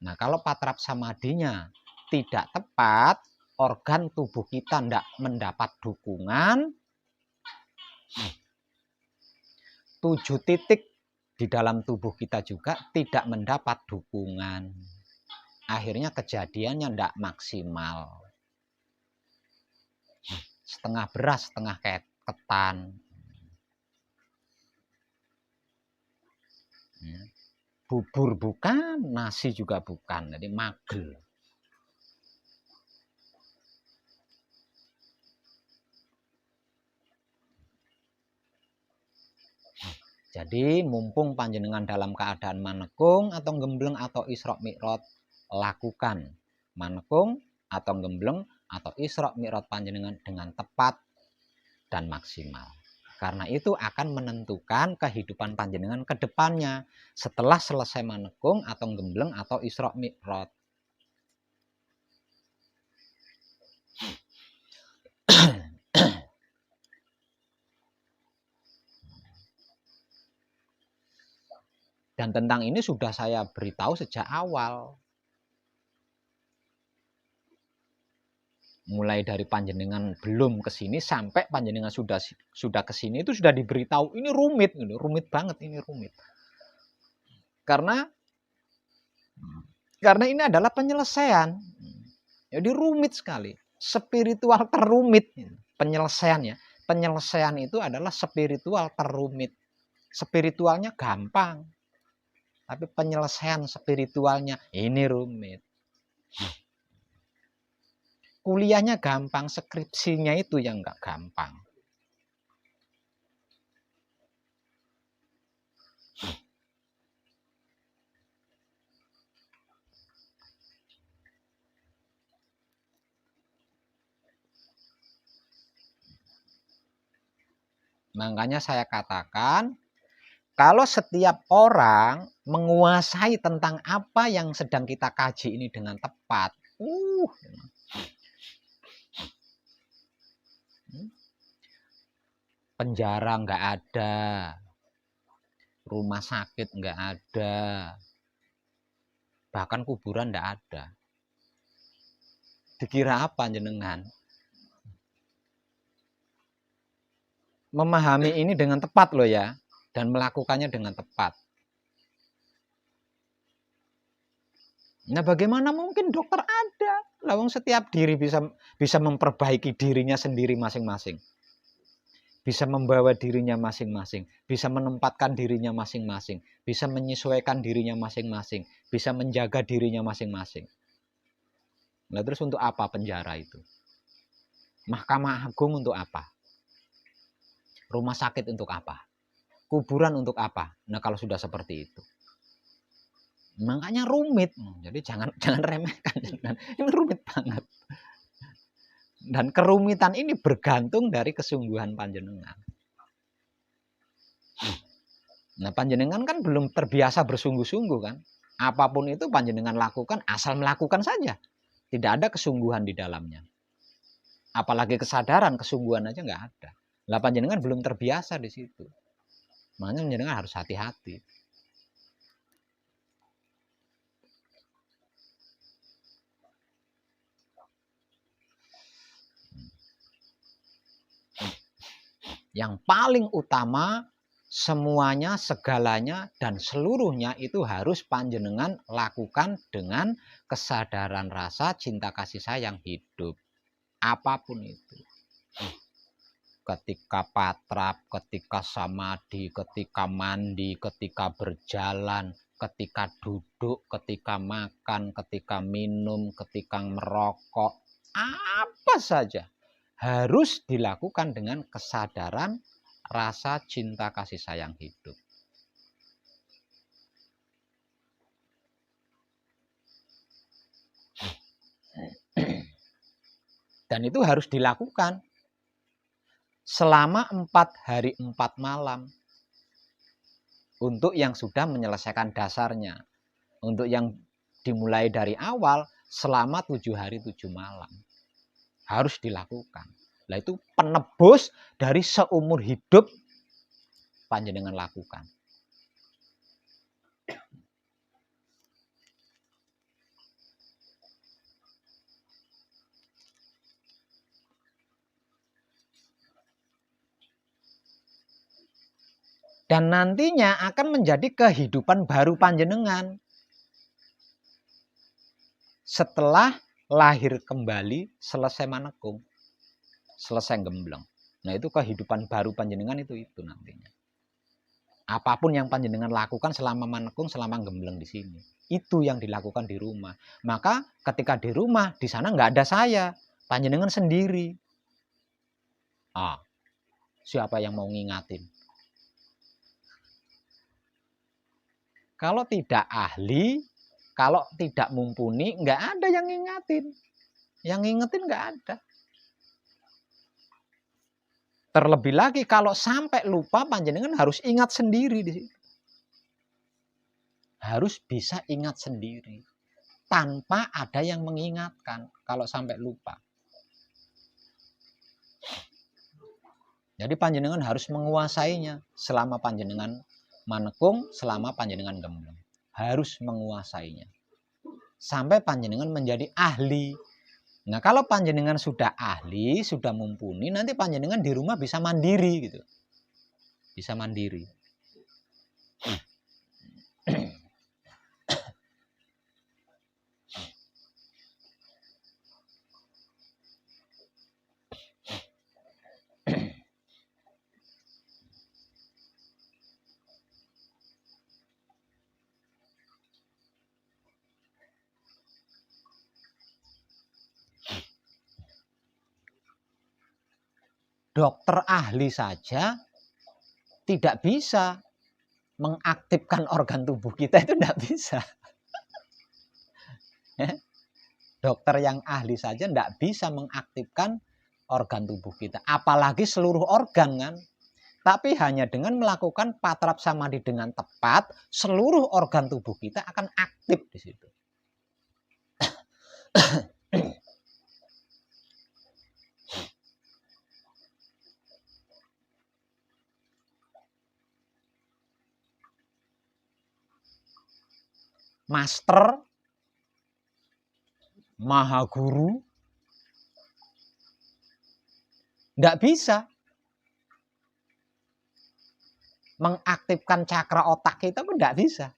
Nah, kalau patrap samadhinya tidak tepat, organ tubuh kita tidak mendapat dukungan, 7 titik di dalam tubuh kita juga tidak mendapat dukungan. Akhirnya kejadiannya tidak maksimal. Setengah beras, setengah ketan. Bubur bukan, nasi juga bukan. Jadi magel. Jadi mumpung panjenengan dalam keadaan manekung atau gembleng atau Isra Mi'raj, lakukan manekung atau gembleng atau Isra Mi'raj panjenengan dengan tepat dan maksimal. Karena itu akan menentukan kehidupan panjenengan ke depannya setelah selesai manekung atau gembleng atau Isra Mi'raj. Dan tentang ini sudah saya beritahu sejak awal. Mulai dari panjenengan belum ke sini sampai panjenengan sudah ke sini itu sudah diberitahu. Ini rumit banget, ini rumit. Karena Karena ini adalah penyelesaian. Jadi rumit sekali. Spiritual terumit penyelesaiannya. Penyelesaian itu adalah spiritual terumit. Spiritualnya gampang. Tapi penyelesaian spiritualnya ini rumit. Kuliahnya gampang, skripsinya itu yang nggak gampang. Makanya saya katakan, kalau setiap orang menguasai tentang apa yang sedang kita kaji ini dengan tepat, penjara nggak ada, rumah sakit nggak ada, bahkan kuburan nggak ada. Dikira apa jenengan? Memahami ini dengan tepat loh ya, dan melakukannya dengan tepat. Nah, bagaimana mungkin dokter ada? Lawang setiap diri bisa memperbaiki dirinya sendiri masing-masing. Bisa membawa dirinya masing-masing, bisa menempatkan dirinya masing-masing, bisa menyesuaikan dirinya masing-masing, bisa menjaga dirinya masing-masing. Nah, terus untuk apa penjara itu? Mahkamah Agung untuk apa? Rumah sakit untuk apa? Kuburan untuk apa? Nah, kalau sudah seperti itu. Makanya rumit. Jadi jangan remehkan. Ini rumit banget. Dan kerumitan ini bergantung dari kesungguhan panjenengan. Nah, panjenengan kan belum terbiasa bersungguh-sungguh kan. Apapun itu panjenengan lakukan, asal melakukan saja. Tidak ada kesungguhan di dalamnya. Apalagi kesadaran, kesungguhan aja nggak ada. Lah panjenengan belum terbiasa di situ. Makanya panjenengan harus hati-hati. Yang paling utama, semuanya, segalanya, dan seluruhnya itu harus panjenengan lakukan dengan kesadaran rasa cinta kasih sayang hidup. Apapun itu. Ketika patrap, ketika samadhi, ketika mandi, ketika berjalan, ketika duduk, ketika makan, ketika minum, ketika merokok, apa saja harus dilakukan dengan kesadaran rasa cinta kasih sayang hidup. Dan itu harus dilakukan selama 4 hari 4 malam. Untuk yang sudah menyelesaikan dasarnya. Untuk yang dimulai dari awal selama 7 hari 7 malam. Harus dilakukan. Nah, itu penebus dari seumur hidup panjenengan lakukan. Dan nantinya akan menjadi kehidupan baru panjenengan. Setelah lahir kembali, selesai manekung, selesai gembleng. Nah, itu kehidupan baru panjenengan itu nantinya. Apapun yang panjenengan lakukan selama manekung, selama gembleng di sini, itu yang dilakukan di rumah. Maka ketika di rumah, di sana nggak ada saya, panjenengan sendiri. Siapa yang mau ngingatin? Kalau tidak ahli, kalau tidak mumpuni, nggak ada yang ngingatin. Yang ngingetin nggak ada. Terlebih lagi kalau sampai lupa, panjenengan harus ingat sendiri di situ. Harus bisa ingat sendiri. Tanpa ada yang mengingatkan kalau sampai lupa. Jadi panjenengan harus menguasainya selama panjenengan manekung, selama panjenengan gembleng. Harus menguasainya. Sampai panjenengan menjadi ahli. Nah, kalau panjenengan sudah ahli, sudah mumpuni, nanti panjenengan di rumah bisa mandiri gitu. Bisa mandiri. dokter ahli saja tidak bisa mengaktifkan organ tubuh kita, itu tidak bisa. Dokter yang ahli saja tidak bisa mengaktifkan organ tubuh kita, apalagi seluruh organ kan. Tapi hanya dengan melakukan patrap samadhi dengan tepat, seluruh organ tubuh kita akan aktif di situ. Master, maha guru, tidak bisa mengaktifkan cakra otak kita, pun tidak bisa.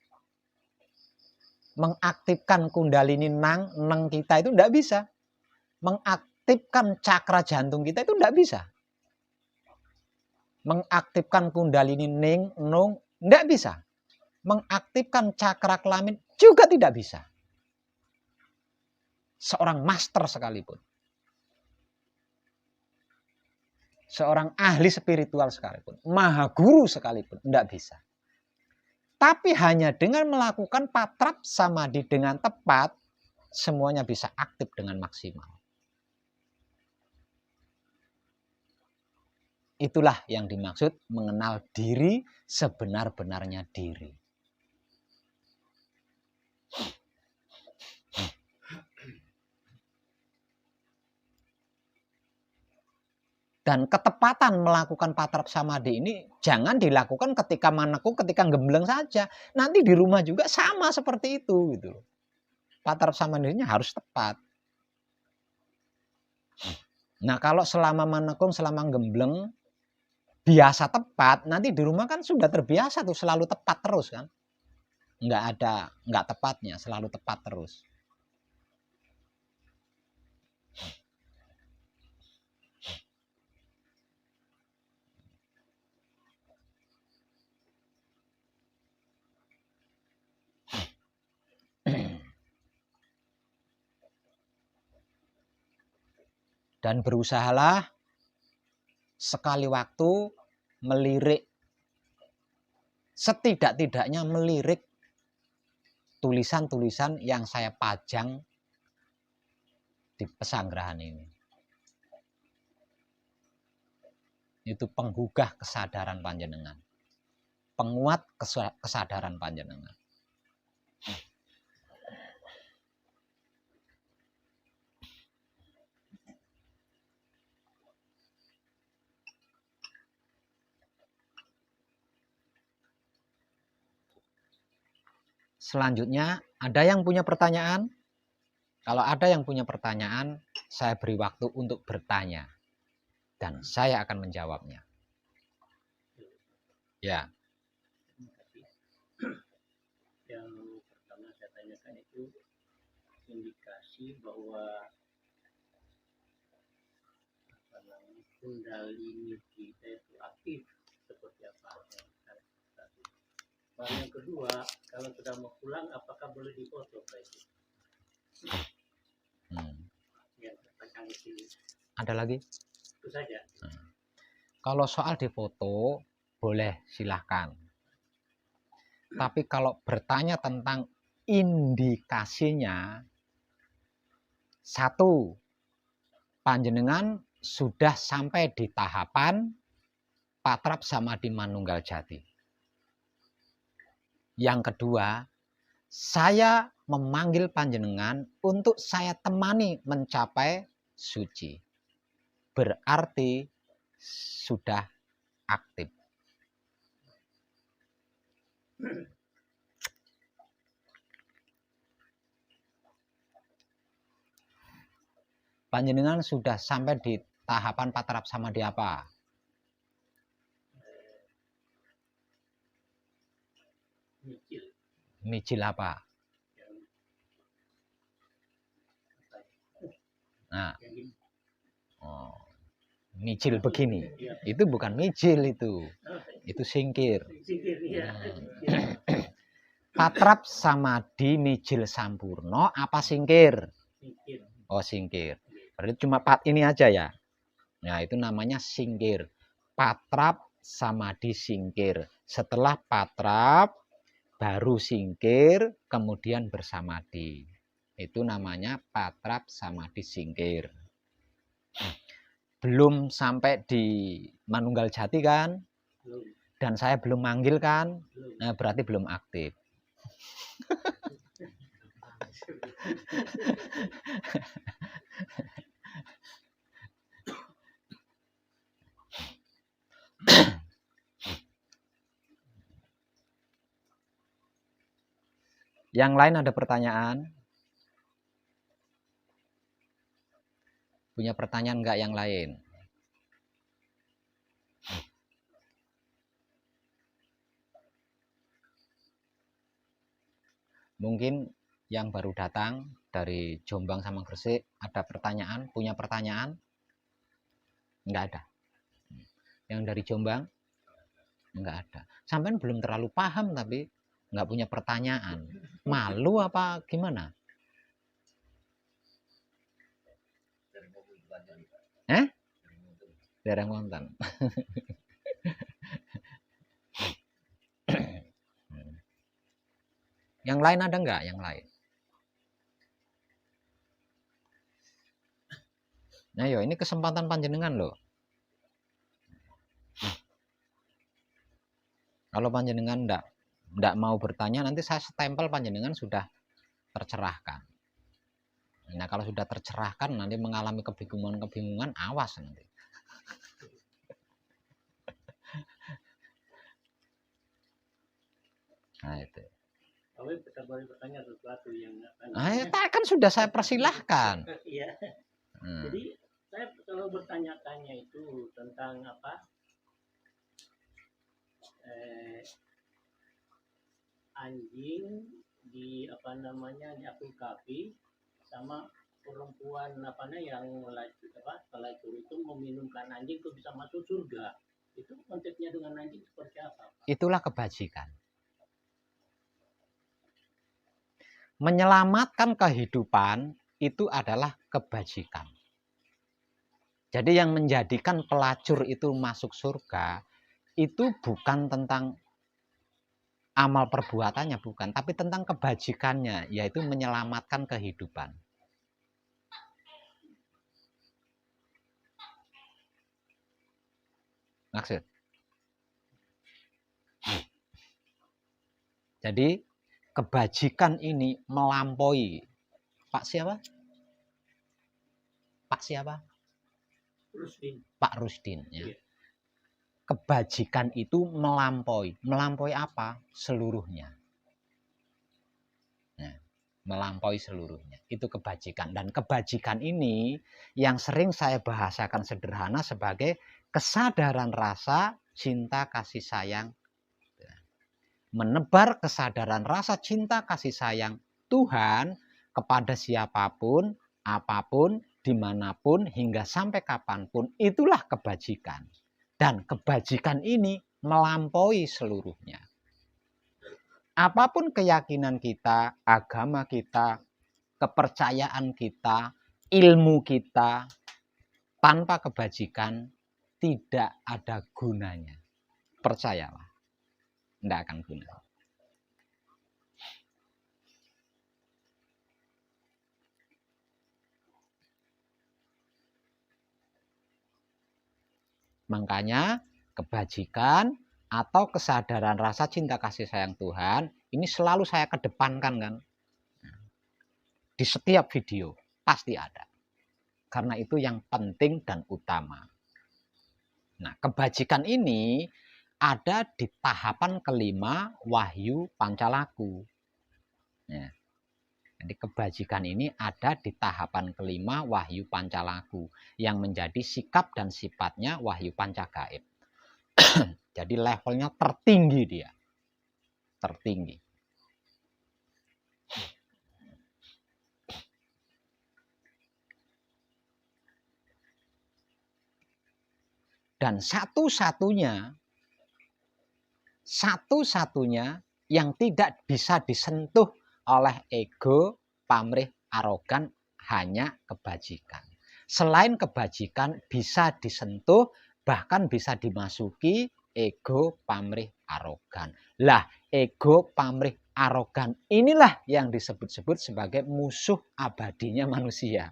Mengaktifkan kundalini neng kita itu tidak bisa. Mengaktifkan cakra jantung kita itu tidak bisa. Mengaktifkan kundalini nung tidak bisa. Mengaktifkan cakra kelamin juga tidak bisa. Seorang master sekalipun. Seorang ahli spiritual sekalipun, maha guru sekalipun, tidak bisa. Tapi hanya dengan melakukan patrap samadhi dengan tepat, semuanya bisa aktif dengan maksimal. Itulah yang dimaksud mengenal diri sebenar-benarnya diri. Dan ketepatan melakukan patrap samadhi ini jangan dilakukan ketika manekung, ketika gembleng saja. Nanti di rumah juga sama seperti itu gitu. Patrap samadhinya harus tepat. Nah, kalau selama manekung, selama gembleng biasa tepat, nanti di rumah kan sudah terbiasa tuh selalu tepat terus kan. Enggak tepatnya, selalu tepat terus. Dan berusahalah sekali waktu melirik, setidak-tidaknya melirik tulisan-tulisan yang saya pajang di pesanggrahan ini. Itu penggugah kesadaran panjenengan, penguat kesadaran panjenengan. Selanjutnya, ada yang punya pertanyaan? Kalau ada yang punya pertanyaan, saya beri waktu untuk bertanya. Dan saya akan menjawabnya. Ya. Yang pertama saya tanyakan itu indikasi bahwa kundalini kita itu aktif seperti apa. Yang kedua, kalau sudah mau pulang, apakah boleh difoto Pak itu? Yang terpajang di sini. Ada lagi? Itu saja. Kalau soal difoto, boleh silahkan. Tapi kalau bertanya tentang indikasinya, satu, panjenengan sudah sampai di tahapan patrap samadhi manunggal jati. Yang kedua, saya memanggil panjenengan untuk saya temani mencapai suci. Berarti sudah aktif. Panjenengan sudah sampai di tahapan patrap samadhi apa? Mijil apa? Nah, mijil begini. Itu bukan mijil itu singkir. Patrap samadhi mijil sampurno apa singkir? Oh, singkir. Berarti cuma ini aja ya. Nah, itu namanya singkir. Patrap samadhi singkir. Setelah patrap baru singkir, kemudian bersamadhi. Itu namanya patrap samadhi singkir. Belum sampai di Manunggal Jati kan? Belum. Dan saya belum manggil kan? Belum. Nah, berarti belum aktif. Yang lain ada pertanyaan? Punya pertanyaan enggak yang lain? Mungkin yang baru datang dari Jombang sama Gresik ada pertanyaan, punya pertanyaan? Enggak ada. Yang dari Jombang? Enggak ada. Sampai belum terlalu paham tapi enggak punya pertanyaan. Malu apa gimana? Daerah Montan. Yang lain ada enggak? Yang lain? Nah, yo ini kesempatan panjenengan loh. Kalau panjenengan enggak mau bertanya, nanti saya stempel panjenengan sudah tercerahkan. Nah, kalau sudah tercerahkan nanti mengalami kebingungan-kebingungan, awas nanti. Nah, itu. Tapi kita boleh bertanya sesuatu yang Kan sudah saya persilahkan. Iya. Jadi saya selalu bertanya-tanya itu tentang apa? Anjing di apa namanya di aplikasi sama perempuan yang pelacur itu meminumkan anjing itu bisa masuk surga. Itu konsepnya dengan anjing seperti apa? Itulah kebajikan. Menyelamatkan kehidupan itu adalah kebajikan. Jadi yang menjadikan pelacur itu masuk surga itu bukan tentang amal perbuatannya, bukan, tapi tentang kebajikannya, yaitu menyelamatkan kehidupan. Maksud. Jadi kebajikan ini melampaui. Pak siapa? Pak siapa? Rusdin. Pak Rusdin. Ya. Iya. Kebajikan itu melampaui. Melampaui apa? Seluruhnya. Nah, melampaui seluruhnya. Itu kebajikan. Dan kebajikan ini yang sering saya bahasakan sederhana sebagai kesadaran rasa cinta kasih sayang. Menebar kesadaran rasa cinta kasih sayang Tuhan kepada siapapun, apapun, dimanapun, hingga sampai kapanpun, itulah kebajikan. Dan kebajikan ini melampaui seluruhnya. Apapun keyakinan kita, agama kita, kepercayaan kita, ilmu kita, tanpa kebajikan tidak ada gunanya. Percayalah, tidak akan guna. Makanya kebajikan atau kesadaran rasa cinta kasih sayang Tuhan ini selalu saya kedepankan kan. Di setiap video pasti ada. Karena itu yang penting dan utama. Nah, kebajikan ini ada di tahapan kelima Wahyu Pancalaku. Ya. Jadi kebajikan ini ada di tahapan kelima Wahyu Pancalaku yang menjadi sikap dan sifatnya Wahyu Pancagaib. Jadi levelnya tertinggi dia. Tertinggi. Dan satu-satunya yang tidak bisa disentuh oleh ego, pamrih, arogan hanya kebajikan. selain kebajikan bisa disentuh, bahkan bisa dimasuki ego, pamrih, arogan. Lah, ego, pamrih, arogan inilah yang disebut-sebut sebagai musuh abadinya manusia.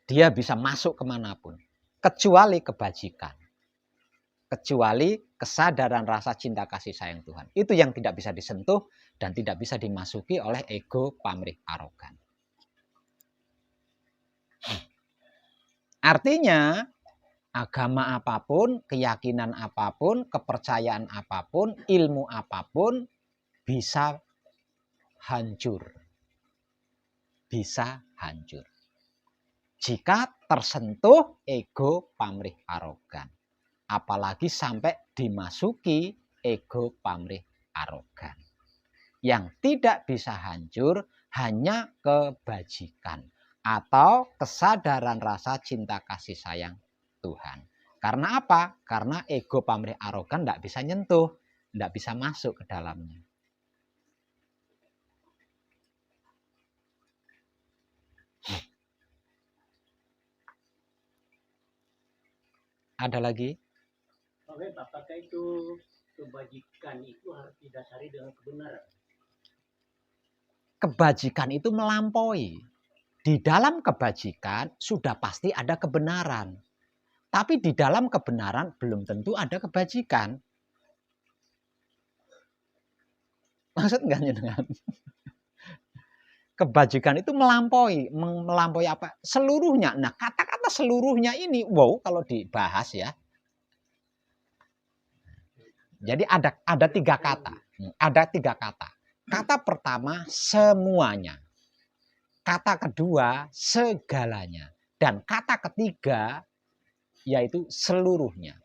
Dia bisa masuk kemanapun, kecuali kebajikan. Kecuali kesadaran rasa cinta kasih sayang Tuhan. Itu yang tidak bisa disentuh dan tidak bisa dimasuki oleh ego, pamrih, arogan. Artinya, agama apapun, keyakinan apapun, kepercayaan apapun, ilmu apapun bisa hancur. Bisa hancur. Jika tersentuh ego, pamrih, arogan. Apalagi sampai dimasuki ego, pamrih, arogan. Yang tidak bisa hancur hanya kebajikan atau kesadaran rasa cinta kasih sayang Tuhan. Karena apa? Karena ego, pamrih, arogan tidak bisa nyentuh, tidak bisa masuk ke dalamnya. Ada lagi? Oke, apakah itu kebajikan itu harus didasari dengan kebenaran? Kebajikan itu melampaui. Di dalam kebajikan sudah pasti ada kebenaran. Tapi di dalam kebenaran belum tentu ada kebajikan. Maksud enggak nyenengan? Kebajikan itu melampaui. Melampaui apa? Seluruhnya. Nah, kata-kata seluruhnya ini, wow, kalau dibahas ya. Jadi ada 3 kata. Ada 3 kata. Kata pertama, semuanya. Kata kedua, segalanya. Dan kata ketiga, yaitu seluruhnya.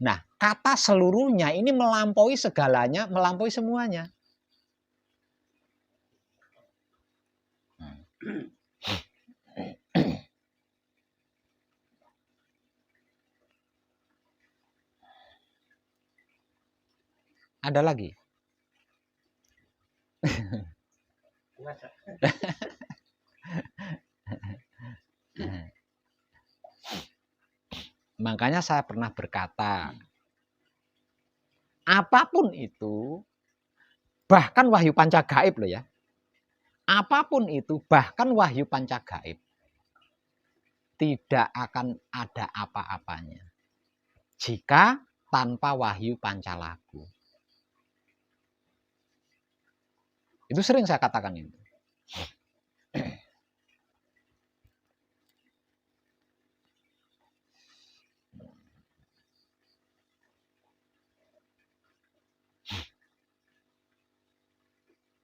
Nah, kata seluruhnya ini melampaui segalanya, melampaui semuanya. Ada lagi? Makanya saya pernah berkata, apapun itu, bahkan wahyu panca gaib loh ya. Apapun itu, bahkan wahyu panca gaib, tidak akan ada apa-apanya jika tanpa wahyu pancalagu. Itu sering saya katakan itu.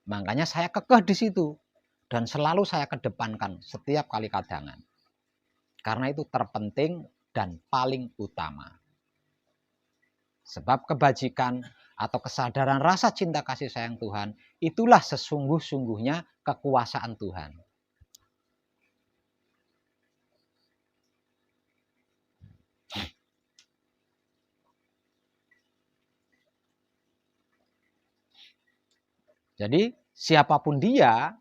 Makanya saya kekeh di situ dan selalu saya kedepankan setiap kali kadangan. Karena itu terpenting dan paling utama. Sebab kebajikan atau kesadaran rasa cinta kasih sayang Tuhan, itulah sesungguh-sungguhnya kekuasaan Tuhan. Jadi siapapun dia,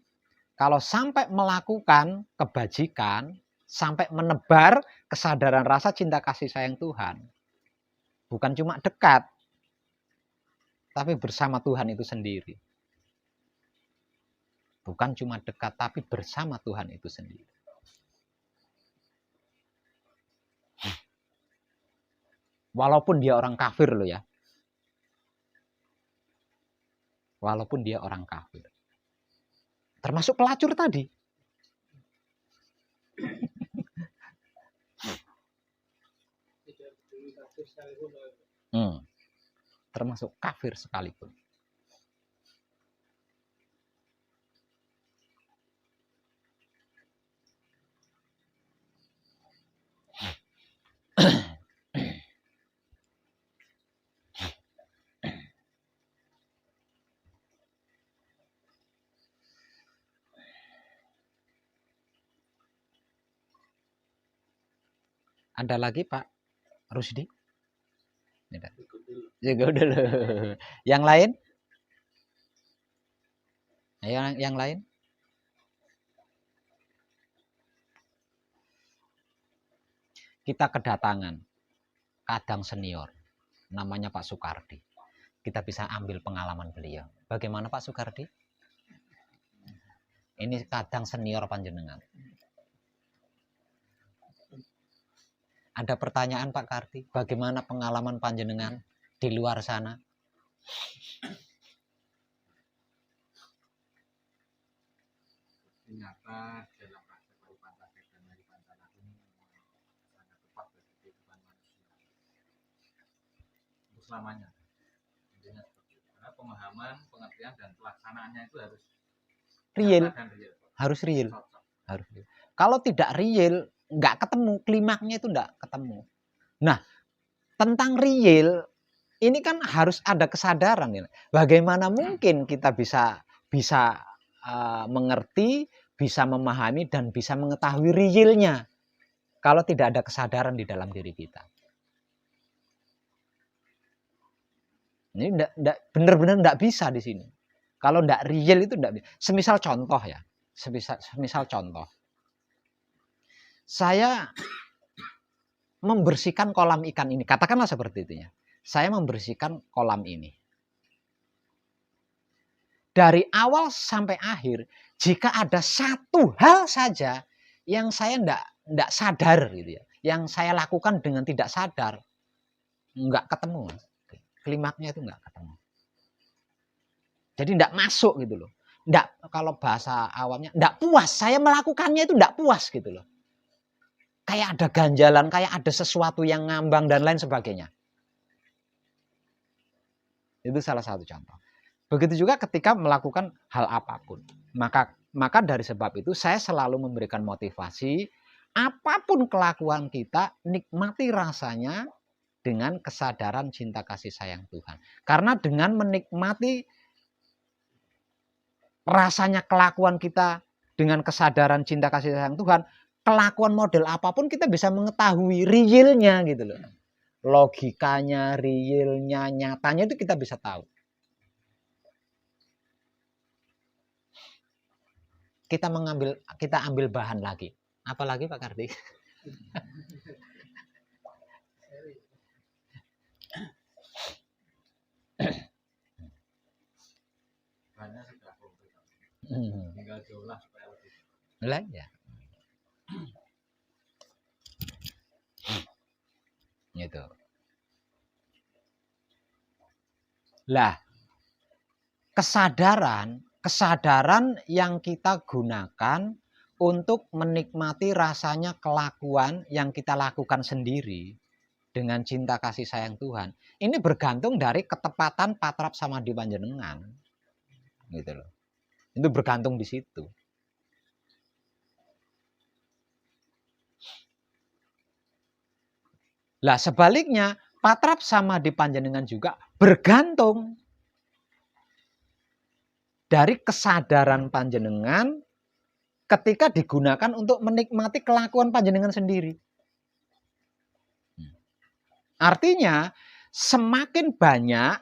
kalau sampai melakukan kebajikan, sampai menebar kesadaran rasa cinta kasih sayang Tuhan, bukan cuma dekat, tapi bersama Tuhan itu sendiri. Bukan cuma dekat, tapi bersama Tuhan itu sendiri. Walaupun dia orang kafir loh ya. Walaupun dia orang kafir. Termasuk pelacur tadi. Termasuk kafir sekalipun. Ada lagi Pak Rusdi? Juga dulu. Yang lain? Yang lain? Kita kedatangan kadang senior, namanya Pak Soekardi. Kita bisa ambil pengalaman beliau. Bagaimana Pak Soekardi? Ini kadang senior panjenengan. Ada pertanyaan Pak Kardi, bagaimana pengalaman panjenengan di luar sana? Ternyata dalam praktek pariwisata dan dari Pancasila ini sangat tepat bagi kehidupan manusia untuk selamanya. Intinya seperti itu. Karena pemahaman, pengertian dan pelaksanaannya itu harus Real, nyata dan real. harus real. Cocok. Harus real. Kalau tidak real, nggak ketemu, klimaknya itu nggak ketemu. Nah, tentang real, ini kan harus ada kesadaran. Ya. Bagaimana mungkin kita bisa mengerti, bisa memahami, dan bisa mengetahui realnya kalau tidak ada kesadaran di dalam diri kita. Ini benar-benar tidak bisa di sini. Kalau tidak real itu tidak bisa. Semisal contoh ya, semisal contoh. Saya membersihkan kolam ikan ini, katakanlah seperti itu ya. Saya membersihkan kolam ini. Dari awal sampai akhir, jika ada satu hal saja yang saya enggak sadar gitu ya, yang saya lakukan dengan tidak sadar, enggak ketemu. Klimaknya itu enggak ketemu. Jadi enggak masuk gitu loh. Enggak, kalau bahasa awamnya enggak puas. Saya melakukannya itu enggak puas gitu loh. Kayak ada ganjalan, kayak ada sesuatu yang ngambang dan lain sebagainya. Itu salah satu contoh. Begitu juga ketika melakukan hal apapun. Maka dari sebab itu saya selalu memberikan motivasi, apapun kelakuan kita, nikmati rasanya dengan kesadaran cinta kasih sayang Tuhan. Karena dengan menikmati rasanya kelakuan kita dengan kesadaran cinta kasih sayang Tuhan, kelakuan model apapun kita bisa mengetahui realnya gitu loh. Logikanya, realnya, nyatanya itu kita bisa tahu. Kita ambil bahan lagi. Apa lagi Pak Kardi? Bahannya sudah komplit. Tinggal diolah supaya lebih. Lah ya. Gitu. Lah, kesadaran yang kita gunakan untuk menikmati rasanya kelakuan yang kita lakukan sendiri dengan cinta kasih sayang Tuhan. Ini bergantung dari ketepatan patrap samadhi panjenengan. Gitu loh. Itu bergantung di situ. Lah sebaliknya, patrap samadhi panjenengan juga bergantung dari kesadaran panjenengan ketika digunakan untuk menikmati kelakuan panjenengan sendiri. Artinya, semakin banyak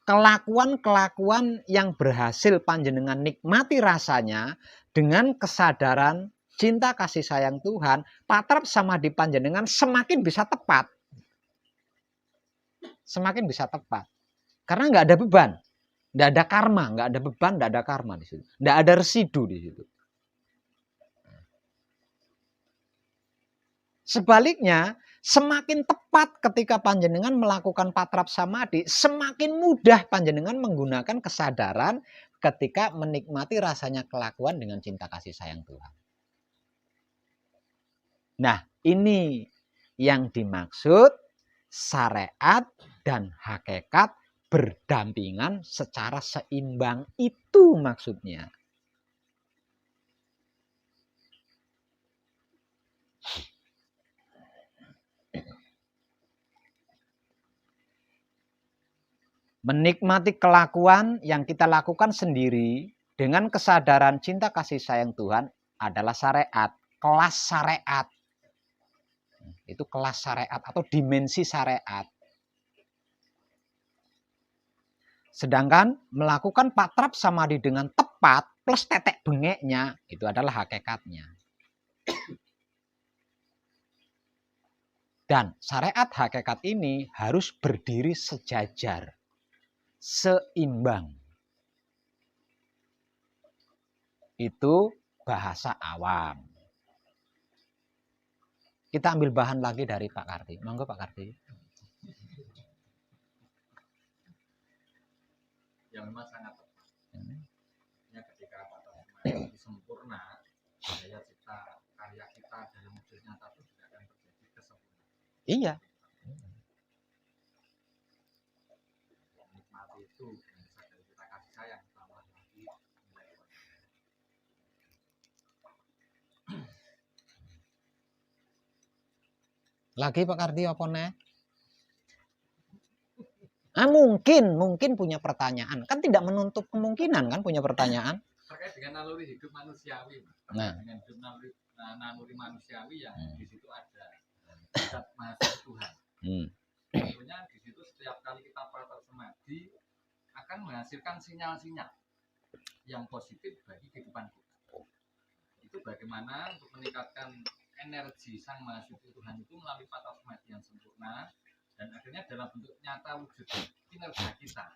kelakuan-kelakuan yang berhasil panjenengan nikmati rasanya dengan kesadaran cinta kasih sayang Tuhan, patrap samadhi panjenengan semakin bisa tepat. Semakin bisa tepat. Karena nggak ada beban. Nggak ada karma, nggak ada beban, nggak ada karma di situ. Nggak ada residu di situ. Sebaliknya, semakin tepat ketika panjenengan melakukan patrap samadhi, semakin mudah panjenengan menggunakan kesadaran ketika menikmati rasanya kelakuan dengan cinta kasih sayang Tuhan. Nah, ini yang dimaksud syariat dan hakikat berdampingan secara seimbang, itu maksudnya. Menikmati kelakuan yang kita lakukan sendiri dengan kesadaran cinta kasih sayang Tuhan adalah syariat, kelas syariat. Itu kelas syariat atau dimensi syariat. Sedangkan melakukan patrap samadhi dengan tepat plus tetek bengeknya, itu adalah hakikatnya. Dan syariat hakikat ini harus berdiri sejajar, seimbang. Itu bahasa awam. Kita ambil bahan lagi dari Pak Karti. Monggo Pak Karti. Yang memang sangat tepat. Ya, ketika patah semangat sempurna, daya cipta karya kita dalam wujud nyata itu juga akan terjadi kesempurnaan. Iya. Menikmati itu bisa dari kita kasih sayang tambah lagi nilai. Lagi Pak Karti apa nih? Mungkin punya pertanyaan. Kan tidak menutup kemungkinan kan punya pertanyaan. Terkait dengan naluri hidup manusiawi, Nah. dengan hidup naluri manusiawi yang di situ ada zat mahasiswa Tuhan. Tentunya di situ setiap kali kita patah semadi akan menghasilkan sinyal-sinyal yang positif bagi kehidupan kita. Itu bagaimana untuk meningkatkan energi sang mahasiswa Tuhan itu melalui patah semadi yang sempurna dan akhirnya dalam bentuk nyata wujud kinerja kita.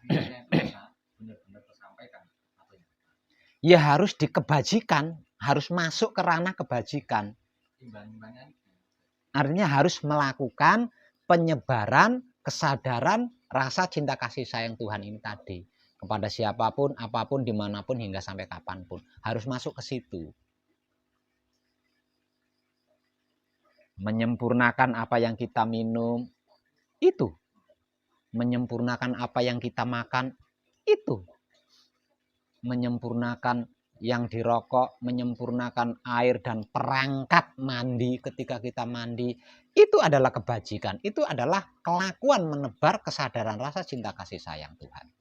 Akhirnya itu bisa benar-benar tersampaikan. Ya harus dikebajikan, harus masuk ke ranah kebajikan. Imbang-imbangnya. Artinya harus melakukan penyebaran kesadaran rasa cinta kasih sayang Tuhan ini tadi kepada siapapun, apapun, dimanapun, hingga sampai kapanpun harus masuk ke situ. Menyempurnakan apa yang kita minum itu, menyempurnakan apa yang kita makan itu, menyempurnakan yang dirokok, menyempurnakan air dan perangkat mandi ketika kita mandi, itu adalah kebajikan, itu adalah kelakuan menebar kesadaran rasa cinta kasih sayang Tuhan.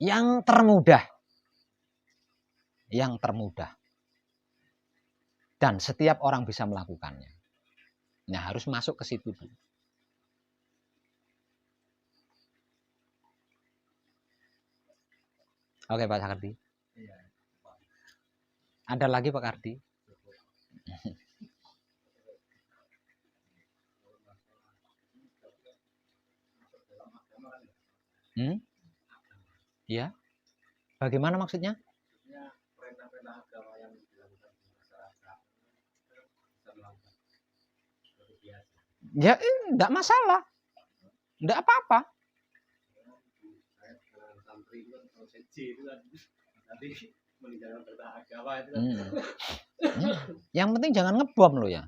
Yang termudah. Dan setiap orang bisa melakukannya. Nah, harus masuk ke situ dulu. Oke Pak Kardi. Ada lagi Pak Kardi? Ya. Bagaimana maksudnya? Perintah-perintah agama yang dilakukan di masyarakat bisa melakukan seperti biasa. Ya, enggak masalah. Enggak apa-apa. Saya dengan santri itu kan prosesi itu kan nanti meninggalkan perintah agama itu kan. Yang penting jangan ngebom lo ya.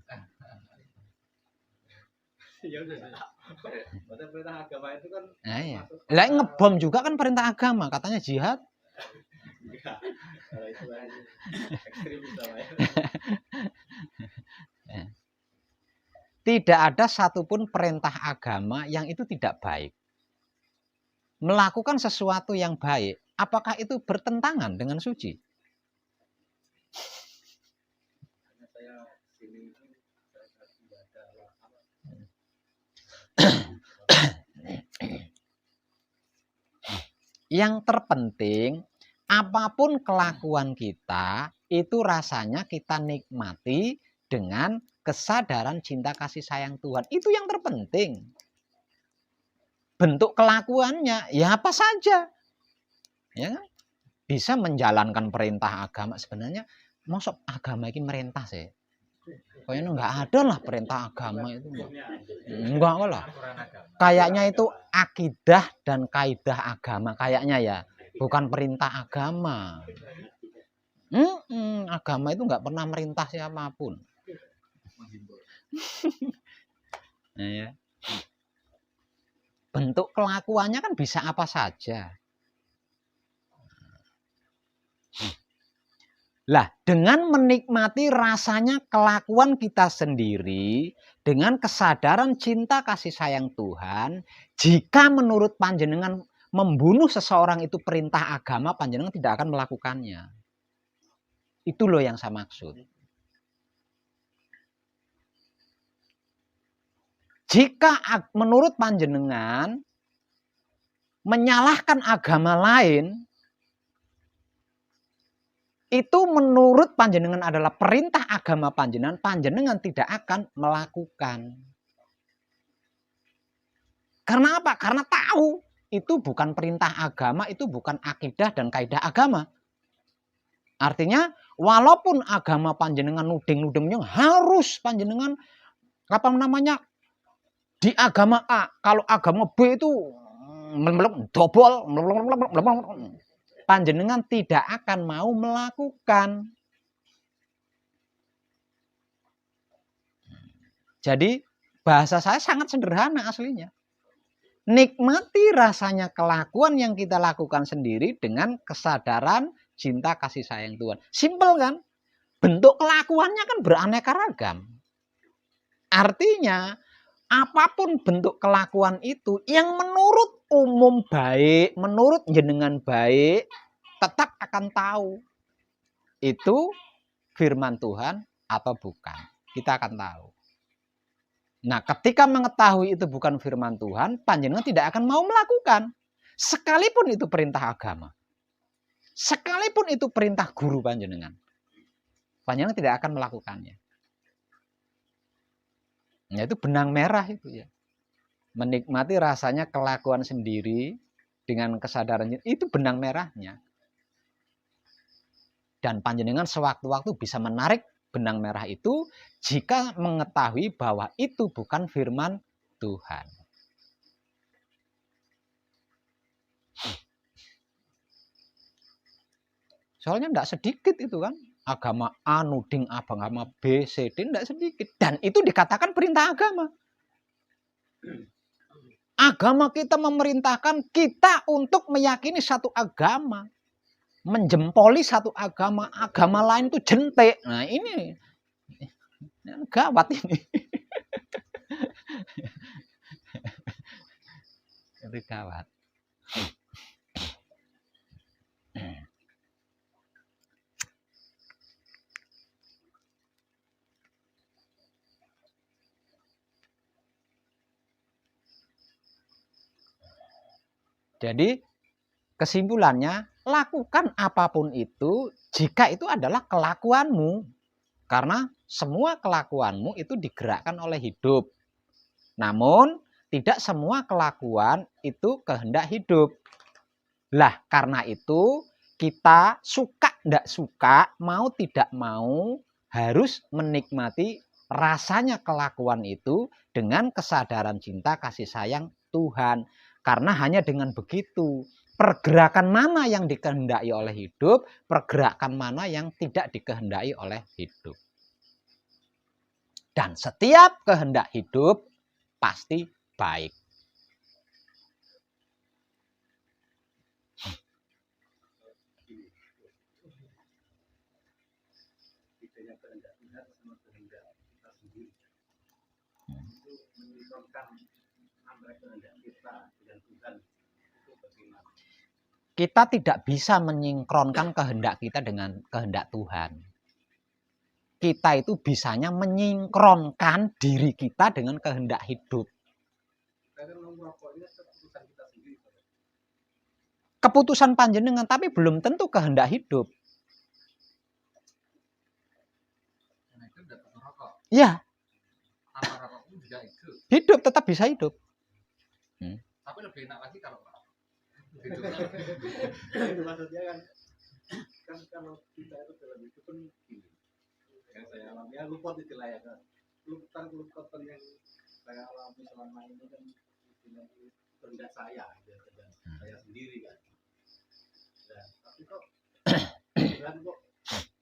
Ya udah. Padahal perintah agama itu kan. Nah, iya. Lah ngebom juga kan perintah agama, katanya jihad. Enggak. Kalau itu kan ekstrim misalnya. Tidak ada satupun perintah agama yang itu tidak baik. Melakukan sesuatu yang baik, apakah itu bertentangan dengan suci? Karena saya sini saya ibadah apa? Yang terpenting, apapun kelakuan kita, itu rasanya kita nikmati dengan kesadaran cinta kasih sayang Tuhan. Itu yang terpenting. Bentuk kelakuannya, ya apa saja. Ya, bisa menjalankan perintah agama. Sebenarnya, masuk agama ini merintah sih. Kayaknya nggak ada lah perintah agama itu. Enggak lah. Kayaknya itu akidah dan kaidah agama. Kayaknya ya. Bukan perintah agama. Agama itu nggak pernah merintah siapapun. Nah, ya. Bentuk kelakuannya kan bisa apa saja. Lah, dengan menikmati rasanya kelakuan kita sendiri, dengan kesadaran cinta kasih sayang Tuhan, jika menurut panjenengan membunuh seseorang itu perintah agama, panjenengan tidak akan melakukannya. Itu loh yang saya maksud. Jika menurut panjenengan menyalahkan agama lain, itu menurut panjenengan adalah perintah agama panjenengan, panjenengan tidak akan melakukan. Karena apa? Karena tahu itu bukan perintah agama, itu bukan akidah dan kaidah agama. Artinya walaupun agama panjenengan nuding-nudingnya harus panjenengan di agama A, kalau agama B itu dobol, panjenengan tidak akan mau melakukan. Jadi bahasa saya sangat sederhana aslinya. Nikmati rasanya kelakuan yang kita lakukan sendiri dengan kesadaran cinta kasih sayang Tuhan. Simpel kan? Bentuk kelakuannya kan beraneka ragam. Artinya apapun bentuk kelakuan itu yang menurut umum baik, menurut jenengan baik, tetap akan tahu itu firman Tuhan atau bukan. Kita akan tahu. Nah, ketika mengetahui itu bukan firman Tuhan, panjenengan tidak akan mau melakukan. Sekalipun itu perintah agama. Sekalipun itu perintah guru panjenengan. Panjenengan tidak akan melakukannya. Nah, itu benang merah itu ya. Menikmati rasanya kelakuan sendiri dengan kesadaran itu benang merahnya. Dan panjenengan sewaktu-waktu bisa menarik benang merah itu jika mengetahui bahwa itu bukan firman Tuhan. Soalnya tidak sedikit itu kan. Agama A nuding agama B, C, D tidak sedikit. Dan itu dikatakan perintah agama. Agama kita memerintahkan kita untuk meyakini satu agama. Menjempoli satu agama, agama lain itu jentik. Nah ini gawat ini. Itu gawat. Jadi kesimpulannya, lakukan apapun itu jika itu adalah kelakuanmu. Karena semua kelakuanmu itu digerakkan oleh hidup. Namun tidak semua kelakuan itu kehendak hidup. Lah karena itu kita suka tidak suka, mau tidak mau harus menikmati rasanya kelakuan itu dengan kesadaran cinta kasih sayang Tuhan. Karena hanya dengan begitu, pergerakan mana yang dikehendaki oleh hidup, pergerakan mana yang tidak dikehendaki oleh hidup. Dan setiap kehendak hidup pasti baik. Kita tidak bisa menyingkronkan kehendak kita dengan kehendak Tuhan. Kita itu bisanya menyingkronkan diri kita dengan kehendak hidup. Keputusan panjenengan, tapi belum tentu kehendak hidup. Ya. Hidup tetap bisa hidup. Tapi lebih enak lagi kalau itu maksudnya kan kalau kita itu dalam itu kan gini yang saya alami ya luput istilah ya kan luputan yang saya alami selama ini kan istilahnya kehendak saya dan saya sendiri kan nah, tapi kok Tuhan kok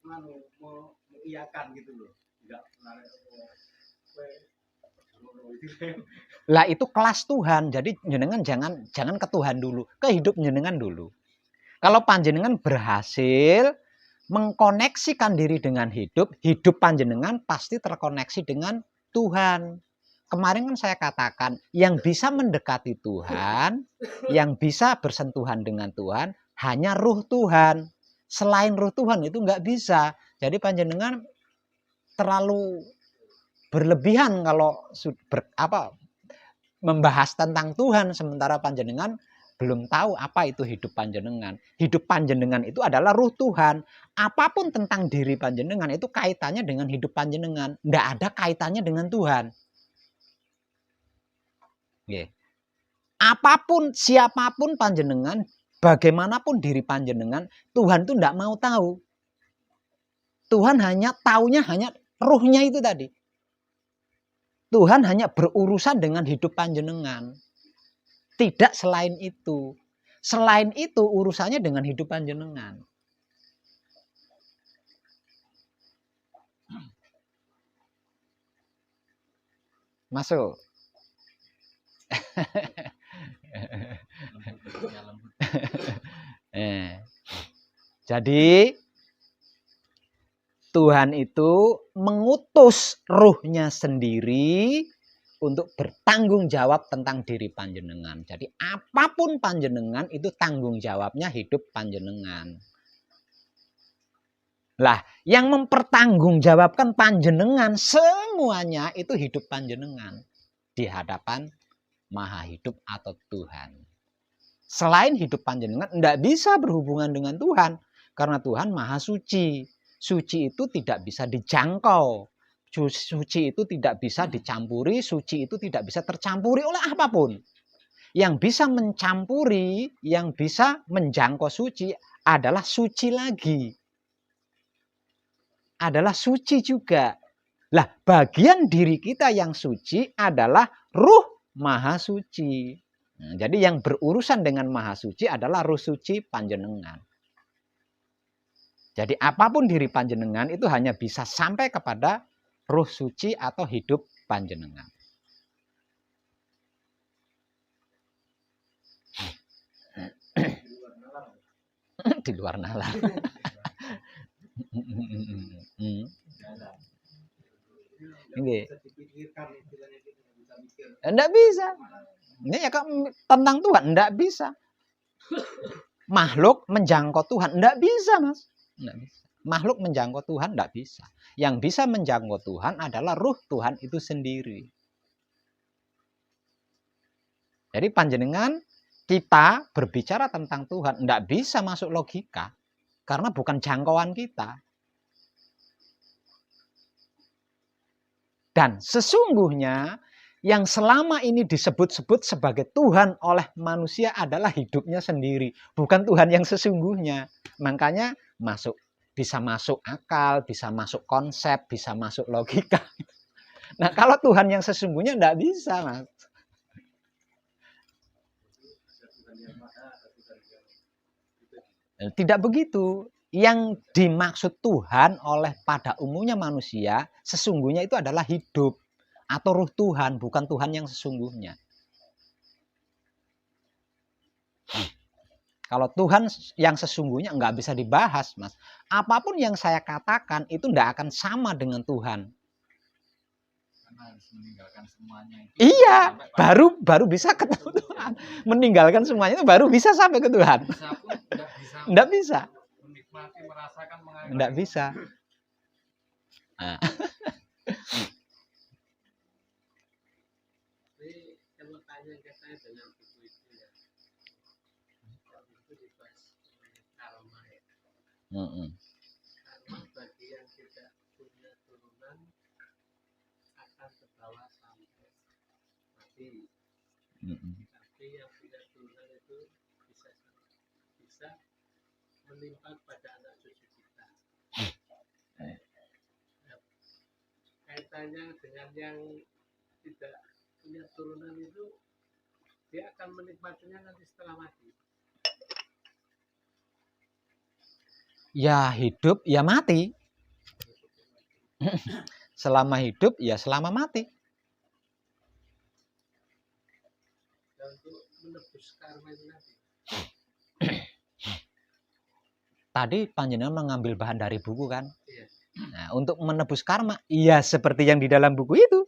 mau mengiyakan gitu loh nggak menarik lah itu kelas Tuhan. Jadi jenengan jangan ke Tuhan dulu, ke hidup jenengan dulu. Kalau panjenengan berhasil mengkoneksikan diri dengan hidup, hidup panjenengan pasti terkoneksi dengan Tuhan. Kemarin kan saya katakan, yang bisa mendekati Tuhan, yang bisa bersentuhan dengan Tuhan, hanya ruh Tuhan. Selain ruh Tuhan itu nggak bisa. Jadi panjenengan terlalu berlebihan kalau membahas tentang Tuhan, sementara panjenengan belum tahu apa itu hidup panjenengan. Hidup panjenengan itu adalah ruh Tuhan. Apapun tentang diri panjenengan itu kaitannya dengan hidup panjenengan. Tidak ada kaitannya dengan Tuhan. Apapun, siapapun panjenengan, bagaimanapun diri panjenengan, Tuhan itu tidak mau tahu. Tuhan hanya taunya hanya ruhnya itu tadi. Tuhan hanya berurusan dengan hidup panjenengan. Tidak selain itu. Selain itu urusannya dengan hidup panjenengan. Masuk. Jadi Tuhan itu mengutus ruhnya sendiri untuk bertanggung jawab tentang diri panjenengan. Jadi apapun panjenengan itu tanggung jawabnya hidup panjenengan. Lah, yang mempertanggungjawabkan panjenengan semuanya itu hidup panjenengan di hadapan Maha Hidup atau Tuhan. Selain hidup panjenengan tidak bisa berhubungan dengan Tuhan karena Tuhan Maha Suci. Suci itu tidak bisa dijangkau. Suci itu tidak bisa dicampuri, suci itu tidak bisa tercampuri oleh apapun. Yang bisa mencampuri, yang bisa menjangkau suci adalah suci lagi. Adalah suci juga. Lah, bagian diri kita yang suci adalah ruh Maha Suci. Nah, jadi yang berurusan dengan Maha Suci adalah ruh suci panjenengan. Jadi apapun diri panjenengan itu hanya bisa sampai kepada ruh suci atau hidup panjenengan. Di luar nalar. Enggak bisa. Ini ya tentang Tuhan enggak bisa. Makhluk menjangkau Tuhan enggak bisa, Mas. Enggak bisa. Makhluk menjangkau Tuhan enggak bisa. Yang bisa menjangkau Tuhan adalah ruh Tuhan itu sendiri. Jadi panjenengan kita berbicara tentang Tuhan enggak bisa masuk logika karena bukan jangkauan kita. Dan sesungguhnya yang selama ini disebut-sebut sebagai Tuhan oleh manusia adalah hidupnya sendiri, bukan Tuhan yang sesungguhnya. Makanya bisa masuk akal, bisa masuk konsep, bisa masuk logika. Nah, kalau Tuhan yang sesungguhnya enggak bisa, Mas. Tidak begitu. Yang dimaksud Tuhan oleh pada umumnya manusia, sesungguhnya itu adalah hidup atau ruh Tuhan, bukan Tuhan yang sesungguhnya. Kalau Tuhan yang sesungguhnya nggak bisa dibahas, Mas. Apapun yang saya katakan itu nggak akan sama dengan Tuhan. Karena harus meninggalkan semuanya itu. Iya, baru bisa ketemu Tuhan. Meninggalkan semuanya itu baru bisa sampai ke Tuhan. Bisa pun nggak bisa. Menikmati, merasakan, mengalami. Nggak bisa. Nah. Ini kalau tanya ke saya dengan buku itu ya, itu dibahas karma ya. Karma bagi yang tidak punya turunan akan terbawa sampai mati. Tapi yang punya turunan itu bisa menimpa pada anak cucu kita. Kaitannya dengan yang tidak punya turunan itu, dia akan menikmatinya nanti setelah mati. Ya hidup, ya mati. Selama hidup, ya selama mati. Dan untuk menebus karma itu nanti. Tadi panjenengan mengambil bahan dari buku kan? Iya. Nah, untuk menebus karma, iya seperti yang di dalam buku itu.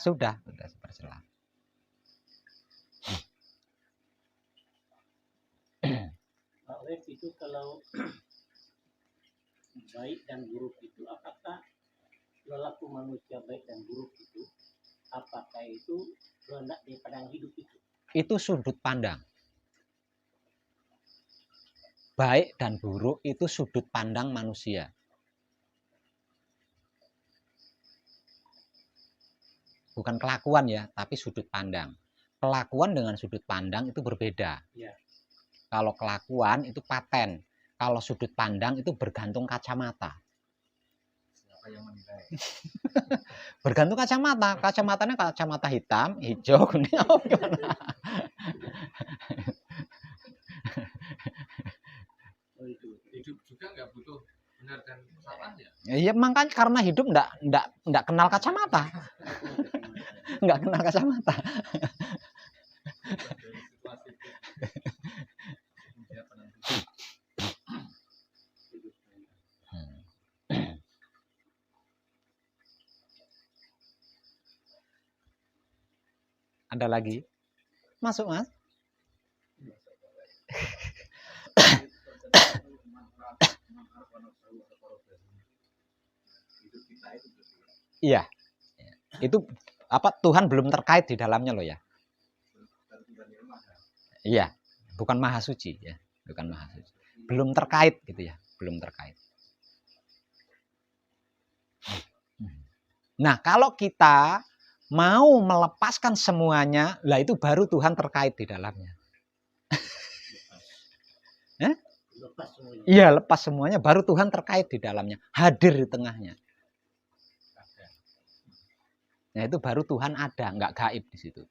Sudah diperjelas. Rep itu kalau baik dan buruk itu, apakah perilaku manusia baik dan buruk itu, apakah itu kehendak daripada yang hidup itu? Itu sudut pandang. Baik dan buruk itu sudut pandang manusia. Bukan kelakuan ya, tapi sudut pandang. Kelakuan dengan sudut pandang itu berbeda. Ya. Kalau kelakuan itu paten. Kalau sudut pandang itu bergantung kacamata. Siapa yang menilai? Bergantung kacamata. Kacamatanya kacamata hitam, hijau, kuning, apa gimana? Oh, itu. Hidup juga nggak butuh benar dan salah ya. Iya, makanya karena hidup enggak kenal kacamata. Enggak kenal kacamata. Dari situasi itu dia penentu. Ada lagi? Masuk, Mas. Iya. Itu apa, Tuhan belum terkait di dalamnya loh ya. Iya, bukan maha suci ya, bukan maha suci. Belum terkait gitu ya, belum terkait. Nah, kalau kita mau melepaskan semuanya, lah itu baru Tuhan terkait di dalamnya. Lepas semuanya. Iya, lepas semuanya baru Tuhan terkait di dalamnya, hadir di tengahnya. Nah, itu baru Tuhan ada, nggak gaib di situ.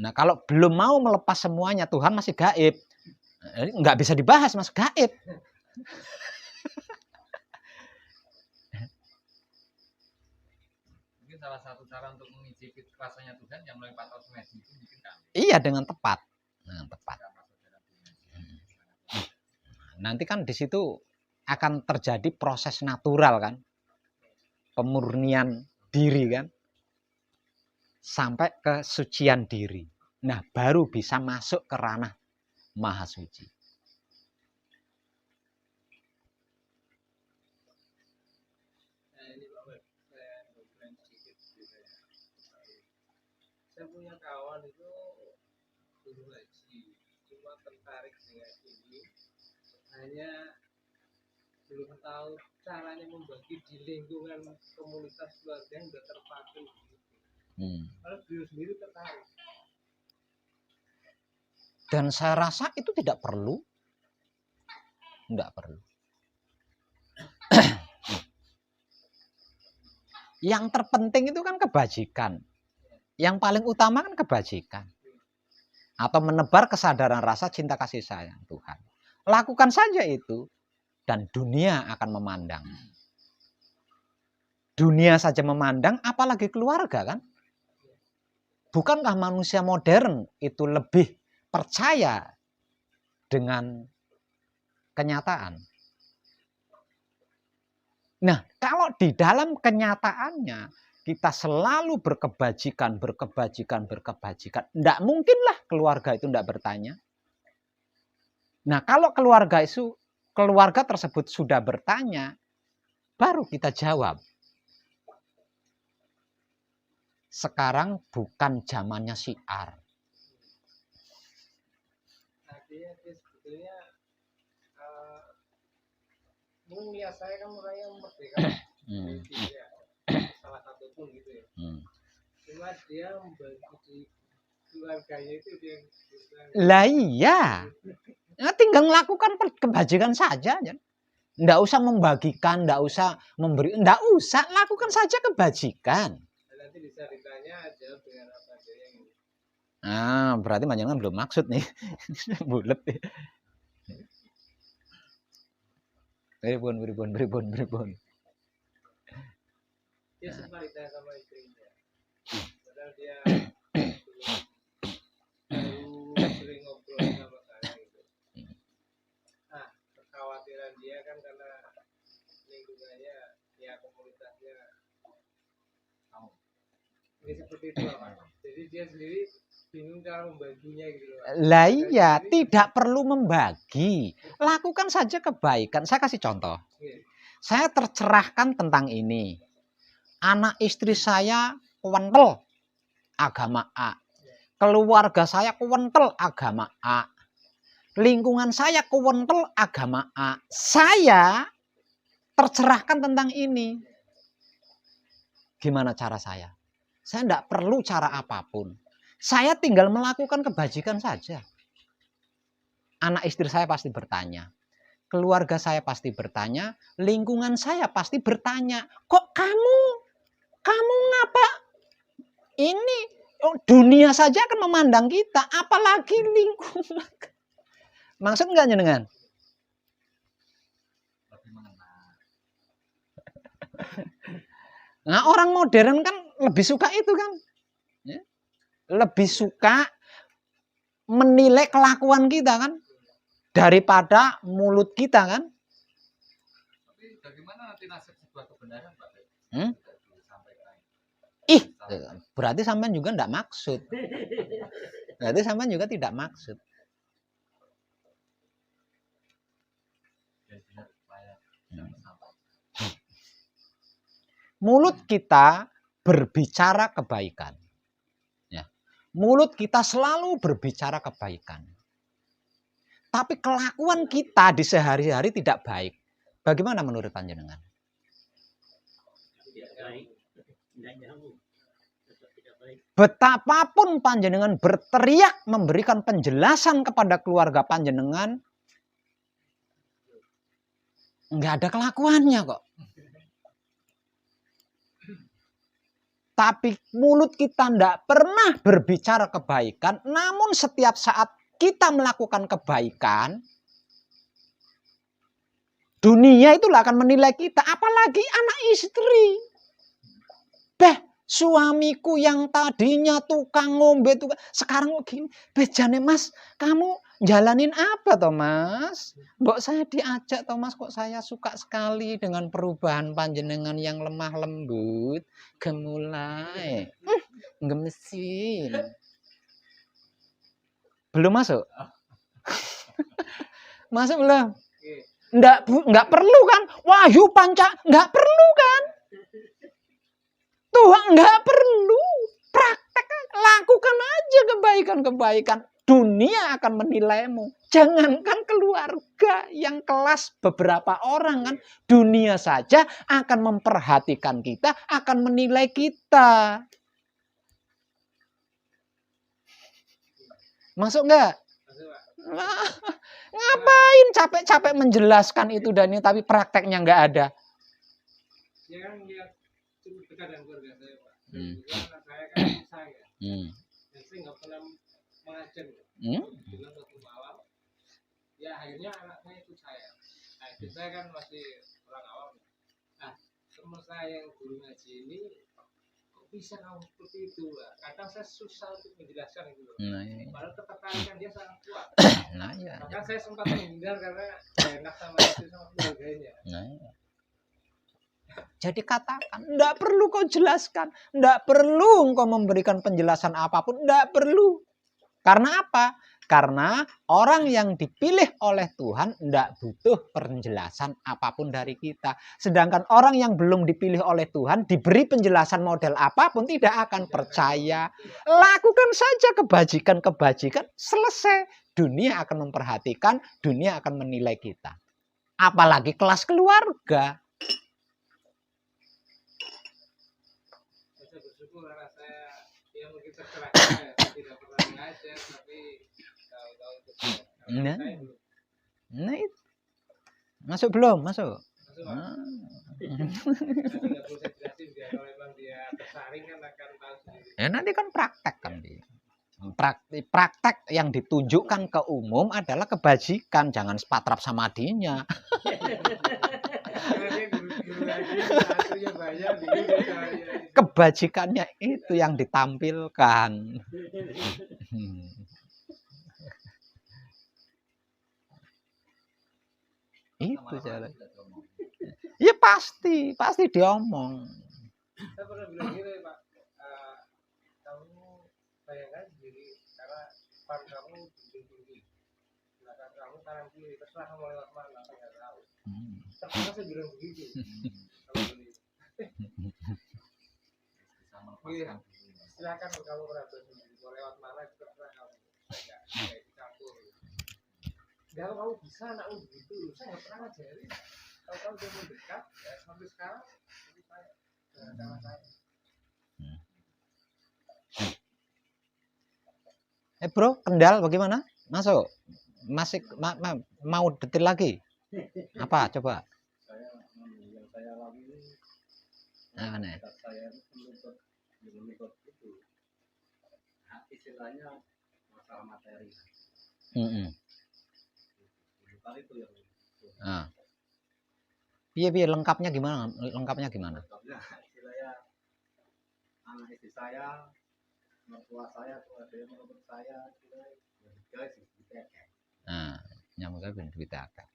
Nah, kalau belum mau melepas semuanya, Tuhan masih gaib. Nggak bisa dibahas, masih gaib. Mungkin salah satu cara untuk mengicipi rasanya Tuhan yang melalui patos medis itu mungkin kan. Iya, dengan tepat. Dengan tepat. Nanti kan di situ akan terjadi proses natural kan. Pemurnian diri kan. Sampai ke sucian diri. Nah, baru bisa masuk ke ranah maha suci. Nah, ini Pak Web, saya ngobrol sedikit gitu ya. Saya punya kawan itu guru ngaji, cuma tertarik dengan ini, hanya belum tahu caranya membagi di lingkungan komunitas keluarga yang sudah terpaku gitu. Kalau beliau sendiri tertarik. Dan saya rasa itu tidak perlu. Tidak perlu. Yang terpenting itu kan kebajikan. Yang paling utama kan kebajikan. Atau menebar kesadaran rasa cinta kasih sayang Tuhan. Lakukan saja itu. Dan dunia akan memandang. Dunia saja memandang, apalagi keluarga kan. Bukankah manusia modern itu lebih percaya dengan kenyataan? Nah, kalau di dalam kenyataannya kita selalu berkebajikan, enggak mungkinlah keluarga itu enggak bertanya. Nah, kalau keluarga tersebut sudah bertanya, baru kita jawab. Sekarang bukan zamannya syiar. Artinya sebetulnya mungkin niat saya kan mulai merdeka ya, salah satu pun gitu ya. Cuma dia membagi di keluarganya itu dia. Lah iya. Nah, tinggal melakukan kebajikan saja. Nggak usah membagikan, nggak usah memberi, nggak usah, lakukan saja kebajikan. Dan nanti bisa ditanya jawab dengan apa aja yang ini. Ah, berarti panjenengan belum maksud nih. Bulet. Beribun. Dia sempat ditanya sama istrinya. Padahal dia baru sering ngobrol sama saya gitu. Nah, kekhawatiran dia kan karena lingkungannya, ya komunitasnya ini seperti itu Pak. Jadi dia sendiri bingung cara membaginya gitu loh. Lah iya, tidak perlu membagi. Lakukan saja kebaikan. Saya kasih contoh. Iya. Saya tercerahkan tentang ini. Anak istri saya kuwentel agama A. Keluarga saya kuwentel agama A. Lingkungan saya kuwentel agama A. Saya tercerahkan tentang ini. Gimana cara saya? Saya tidak perlu cara apapun. Saya tinggal melakukan kebajikan saja. Anak istri saya pasti bertanya. Keluarga saya pasti bertanya. Lingkungan saya pasti bertanya. Kok kamu ngapa? Ini dunia saja akan memandang kita. Apalagi lingkungan. Maksud enggak jenengan? Lebih mengenal. Nah, orang modern kan lebih suka itu kan. Ya. Lebih suka menilai kelakuan kita kan. Daripada mulut kita kan. Tapi bagaimana nanti nasib sebuah kebenaran, Pak? Disampaikan. Ih, berarti sampean juga enggak maksud. Berarti sampean juga tidak maksud. Mulut kita berbicara kebaikan. Ya. Mulut kita selalu berbicara kebaikan. Tapi kelakuan kita di sehari-hari tidak baik. Bagaimana menurut panjenengan? Tidak baik, tidak nyambung, tetap tidak baik. Betapapun panjenengan berteriak memberikan penjelasan kepada keluarga panjenengan, nggak ada kelakuannya kok. Tapi mulut kita tidak pernah berbicara kebaikan, namun setiap saat kita melakukan kebaikan, dunia itulah akan menilai kita, apalagi anak istri. Suamiku yang tadinya tukang ngombe, sekarang gini, bejane Mas, kamu jalanin apa toh Mas? Mbok saya diajak toh Mas, kok saya suka sekali dengan perubahan panjenengan yang lemah lembut, gemulai, gemesin. Belum masuk? Masuk belum? Enggak perlu kan? Wahyu panca, enggak perlu kan? Tuhan enggak perlu. Praktek, lakukan aja kebaikan-kebaikan. Dunia akan menilaimu. Jangankan keluarga yang kelas beberapa orang kan. Dunia saja akan memperhatikan kita, akan menilai kita. Masuk enggak? Nah, ngapain capek-capek menjelaskan itu dan ini tapi prakteknya enggak ada. Ya kan lihat cukup dekat dengan keluarga saya, Pak. Karena saya kan saya. Dan saya nggak pernah mengajar. Dengan satu malam, ya akhirnya anak saya ikut saya. Nah, itu saya kan masih orang awam. Nah, teman saya yang guru ngaji ini, kok bisa kamu seperti itu, Pak? Kadang saya susah untuk menjelaskan gitu. Padahal ketertarikan dia sangat kuat. Maka saya sempat menghindar karena gak enak sama itu sama keluarganya. Jadi katakan, enggak perlu kau jelaskan, enggak perlu engkau memberikan penjelasan apapun, enggak perlu. Karena apa? Karena orang yang dipilih oleh Tuhan enggak butuh penjelasan apapun dari kita. Sedangkan orang yang belum dipilih oleh Tuhan diberi penjelasan model apapun tidak akan percaya. Lakukan saja kebajikan-kebajikan, selesai. Dunia akan memperhatikan, dunia akan menilai kita. Apalagi kelas keluarga. Karena saya ya mungkin tercerahkan ya, tidak pernah mengajar tapi tahu-tahu itu nah itu masuk belum masuk tidak perlu saya jelasin dia kalau memang dia tersaring kan akan tahu sendiri. Ya nanti kan praktek kan dia. Praktek yang ditunjukkan ke umum adalah kebajikan, jangan sepatrap sama adinya. Kebajikannya itu yang ditampilkan. Itu cara. Ya pasti diomong. Saya pernah bilang gini, Pak, kamu bayangkan sendiri depan kamu tinggi, belakang kamu kanan kiri, terserah kamu lewat mana, saya nggak tahu. Terserah saya bilang begitu. Kalau ini. Bisa melepaskan diri. Silakan kamu merasa sendiri, mau lewat mana itu terserah kamu. Saya nggak ikut campur. Kalau kamu bisa anakmu begitu, saya nggak pernah ngajarin. Kalau kamu udah mendekat, ya sampai sekarang itu saya dengan cara saya. Bro, Kendal bagaimana? Masuk? Masih mau detail lagi? Apa? Coba. Yang saya alami ini, Aneh. saya menuntut itu, istilahnya masalah materi. Kali itu yang Nah. Piye lengkapnya gimana? Lengkapnya gimana? istilahnya anak istri saya, mertua saya, ada yang menuntut saya, guys, Nah, nyamuk saya ben duit akeh.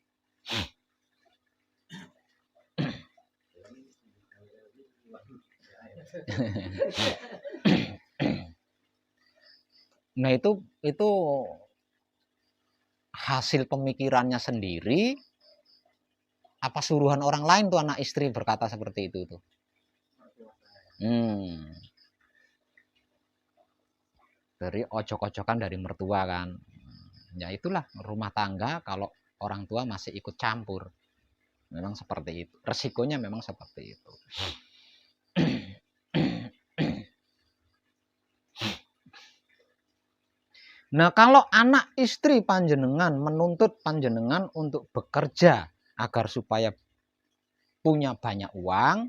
Nah, itu hasil pemikirannya sendiri apa suruhan orang lain tuh anak istri berkata seperti itu tuh. Dari ojok-ojokan dari mertua kan. Ya itulah rumah tangga kalau orang tua masih ikut campur. Memang seperti itu. Resikonya memang seperti itu. Nah, kalau anak istri panjenengan menuntut panjenengan untuk bekerja agar supaya punya banyak uang,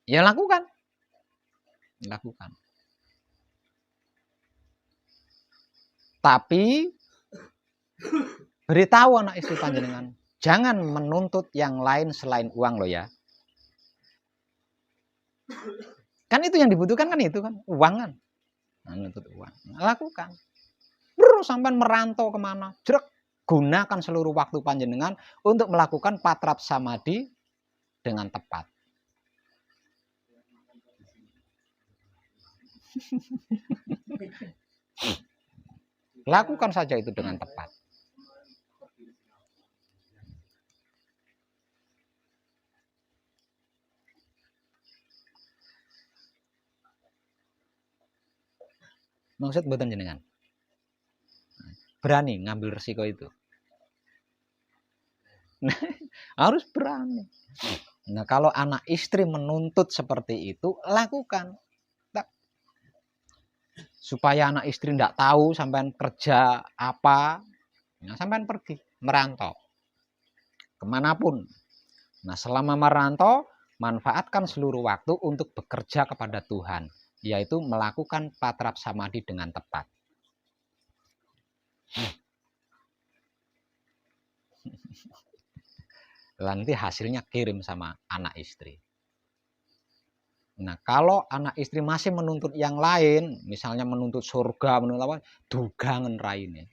ya lakukan. Lakukan. Tapi beritahu anak istri panjenengan, jangan menuntut yang lain selain uang loh ya. Kan itu yang dibutuhkan kan itu kan, uang kan. Menuntut uang. Lakukan. Sampai merantau kemana? Jrek. Gunakan seluruh waktu panjenengan untuk melakukan patrap samadhi dengan tepat. Lakukan saja itu dengan tepat. Maksud mboten jenengan. Berani ngambil resiko itu. Nah, harus berani. Nah, kalau anak istri menuntut seperti itu, lakukan. Supaya anak istri tidak tahu sampean kerja apa, nah, sampean pergi merantau kemanapun. Nah, selama merantau, manfaatkan seluruh waktu untuk bekerja kepada Tuhan, yaitu melakukan patrap samadhi dengan tepat. Nanti hasilnya kirim sama anak istri. Nah, kalau anak istri masih menuntut yang lain, misalnya menuntut surga, menuntut apa, dugangen raine.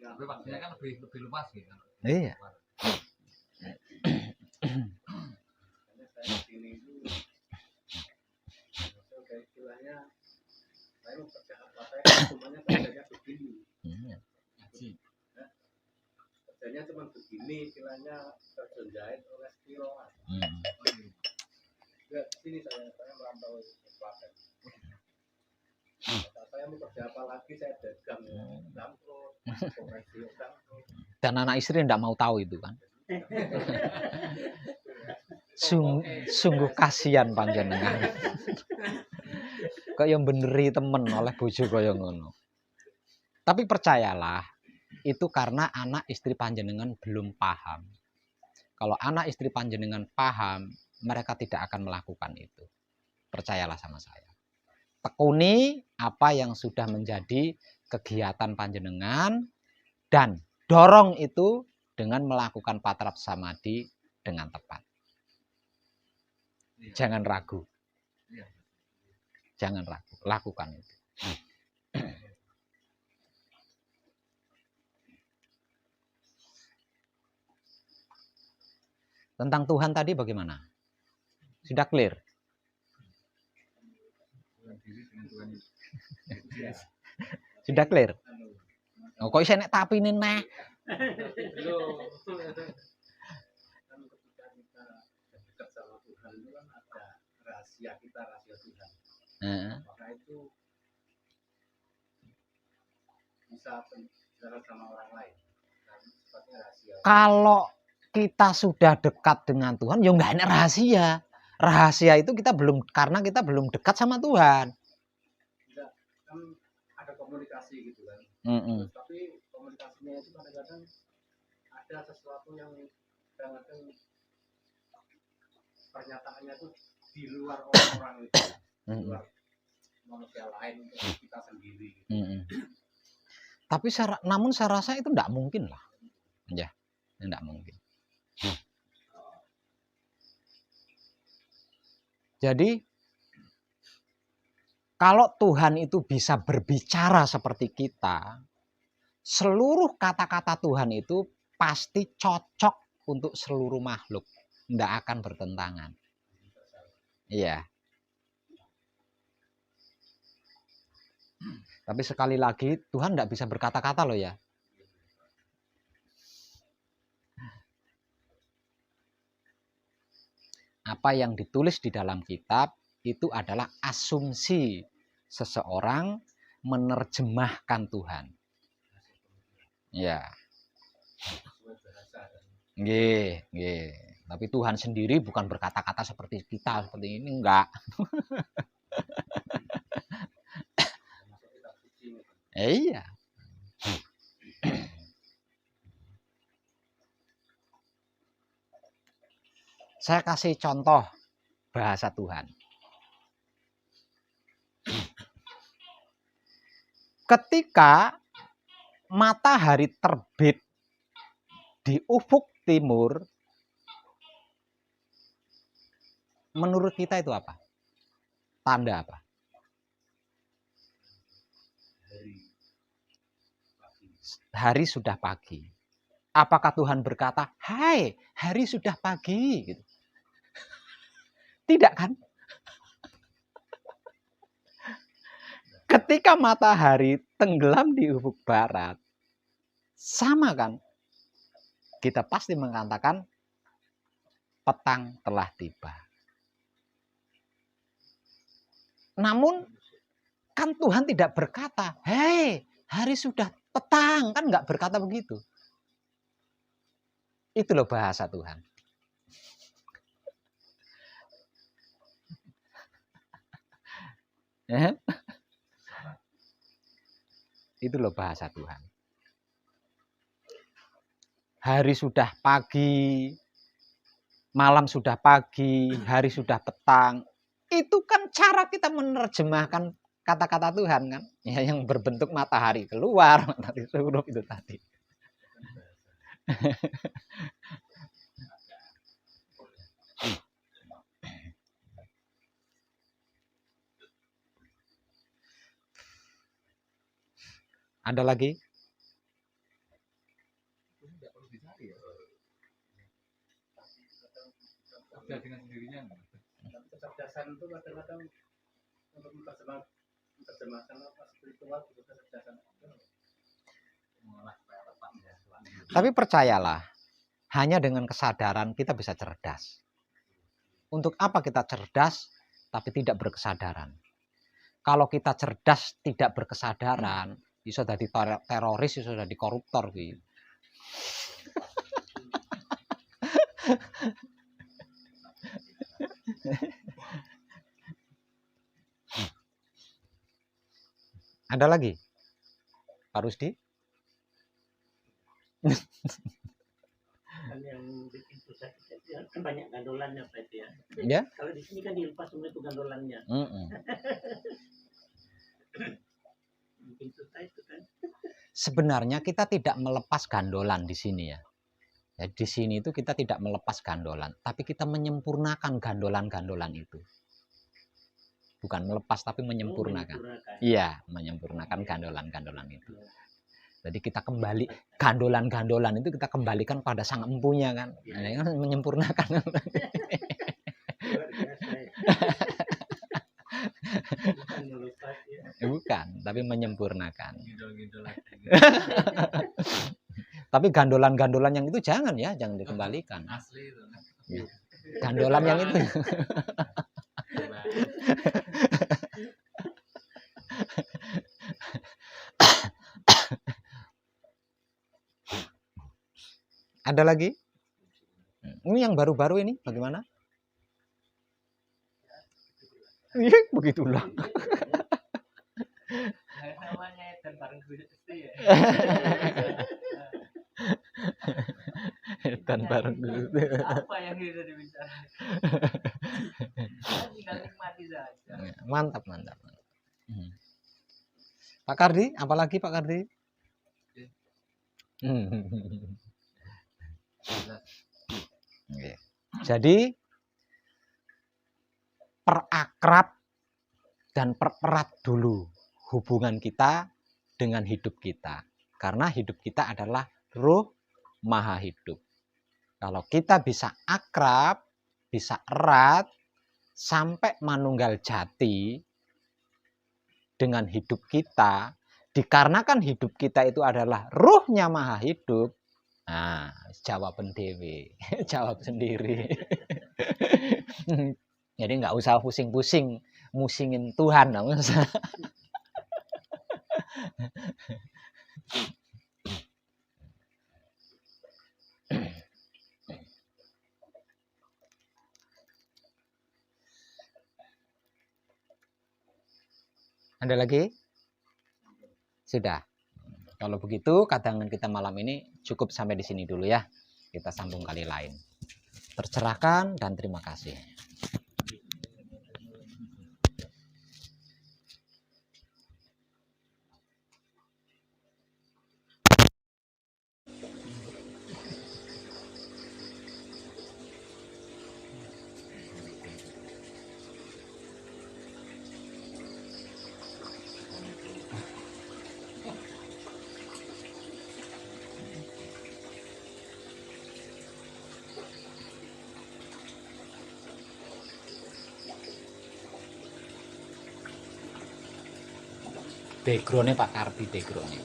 Tapi maksudnya kan lebih luas gitu. Iya. Karena saya di sini itu, kayak istilahnya, saya mau kerja apa, saya semuanya kerjanya begini. Kerjanya cuma begini, istilahnya terjun jahit oleh kiloan. Ya, sini saya merantau ke Klaten. Saya mau kerja apa lagi, saya dagang, bangkrut, komersi bangkrut. Dan anak istri tidak mau tahu itu kan. Sungguh kasihan panjenengan. Kok yang beneri temen oleh bojo kaya ngono. Tapi percayalah, itu karena anak istri panjenengan belum paham. Kalau anak istri panjenengan paham, mereka tidak akan melakukan itu. Percayalah sama saya. Tekuni apa yang sudah menjadi kegiatan panjenengan dan dorong itu dengan melakukan patrap samadhi dengan tepat. Jangan ragu. Jangan ragu, lakukan itu. Tentang Tuhan tadi bagaimana? Sudah clear? Tuhan diri dengan Tuhan Sudah clear? Oh, kok iso nek tapi ini neh? Belum. Kan ketika kita dekat sama Tuhan itu kan ada rahasia kita, rahasia Tuhan. Heeh. Maka itu bisa bicara sama orang lain. Kan sifatnya rahasia. Kalau kita sudah dekat dengan Tuhan, ya nggak ada rahasia. Rahasia itu kita belum, karena kita belum dekat sama Tuhan. Tidak, kan ada komunikasi gitu kan. Mm-mm. Tapi komunikasinya itu kadang-kadang ada sesuatu yang kadang-kadang pernyataannya itu di luar orang-orang itu, di Mm-mm. luar manusia lain, kita sendiri. Gitu. Mm-mm. Tapi namun saya rasa itu tidak mungkin lah. Ya, tidak mungkin. Jadi kalau Tuhan itu bisa berbicara seperti kita, seluruh kata-kata Tuhan itu pasti cocok untuk seluruh makhluk, tidak akan bertentangan. Iya. Tapi sekali lagi Tuhan tidak bisa berkata-kata loh ya. Apa yang ditulis di dalam kitab itu adalah asumsi seseorang menerjemahkan Tuhan. Ya. Nggih, nggih. Tapi Tuhan sendiri bukan berkata-kata seperti kita, seperti ini enggak. Iya. Saya kasih contoh bahasa Tuhan. Ketika matahari terbit di ufuk timur, menurut kita itu apa? Tanda apa? Hari sudah pagi. Apakah Tuhan berkata, "Hai, hari sudah pagi"? Gitu. Tidak kan? Ketika matahari tenggelam di ufuk barat, sama kan? Kita pasti mengatakan petang telah tiba. Namun kan Tuhan tidak berkata, "Hei, hari sudah petang." Kan nggak berkata begitu. Itu loh bahasa Tuhan. Itu loh bahasa Tuhan. Hari sudah pagi, malam sudah pagi, hari sudah petang. Itu kan cara kita menerjemahkan kata-kata Tuhan kan. Ya, yang berbentuk matahari keluar, matahari huruf itu tadi. Ada lagi? Tidak perlu dicari ya. Ada dengan sendirinya. Kecerdasan itu kadang-kadang untuk menerjemahkan apa spiritual itu kecerdasan. Mengolah supaya tepat ya. Tapi percayalah, hanya dengan kesadaran kita bisa cerdas. Untuk apa kita cerdas tapi tidak berkesadaran? Kalau kita cerdas tidak berkesadaran, bisa jadi teroris, bisa jadi koruptor gitu. Ada lagi? Pak Rusdi? Kan yang bikin susah ya, kan banyak gandolannya Pak ya. Ya. Kalau di sini kan dilepas semua itu gandolannya. Bikin susah itu kan. Sebenarnya kita tidak melepas gandolan di sini ya. Ya, di sini itu kita tidak melepas gandolan, tapi kita menyempurnakan gandolan-gandolan itu. bukan melepas tapi menyempurnakan. Iya, menyempurnakan gandolan-gandolan itu. Jadi kita kembali, gandolan-gandolan itu kita kembalikan pada sang empunya kan. Nah, ini kan menyempurnakan. Luar biasa ya. Bukan melupas ya. Bukan, tapi menyempurnakan. Gindol-gindol lagi. Tapi gandolan-gandolan yang itu jangan ya, jangan dikembalikan. Asli itu. Ya. Gandolan yang itu. Ada lagi? Ini yang baru-baru ini bagaimana? Iya, begitulah. Namanya dan bareng Gusti ya. Dan bareng dulu. Apa yang bisa dibicarakan? Tinggal nikmati saja. Mantap, mantap. Pak Kardi, apalagi Pak Kardi? Jadi perakrab dan pererat dulu hubungan kita dengan hidup kita. Karena hidup kita adalah ruh maha hidup. Kalau kita bisa akrab, bisa erat, sampai manunggal jati dengan hidup kita, dikarenakan hidup kita itu adalah ruhnya maha hidup, nah, jawaban dewe, jawab sendiri. Jadi nggak usah pusing-pusing musingin Tuhan, nggak usah. Ada lagi? Sudah. Kalau begitu, kadangan kita malam ini cukup sampai di sini dulu ya. Kita sambung kali lain. Tercerahkan dan terima kasih. Backgroundnya Pak Kardi, backgroundnya.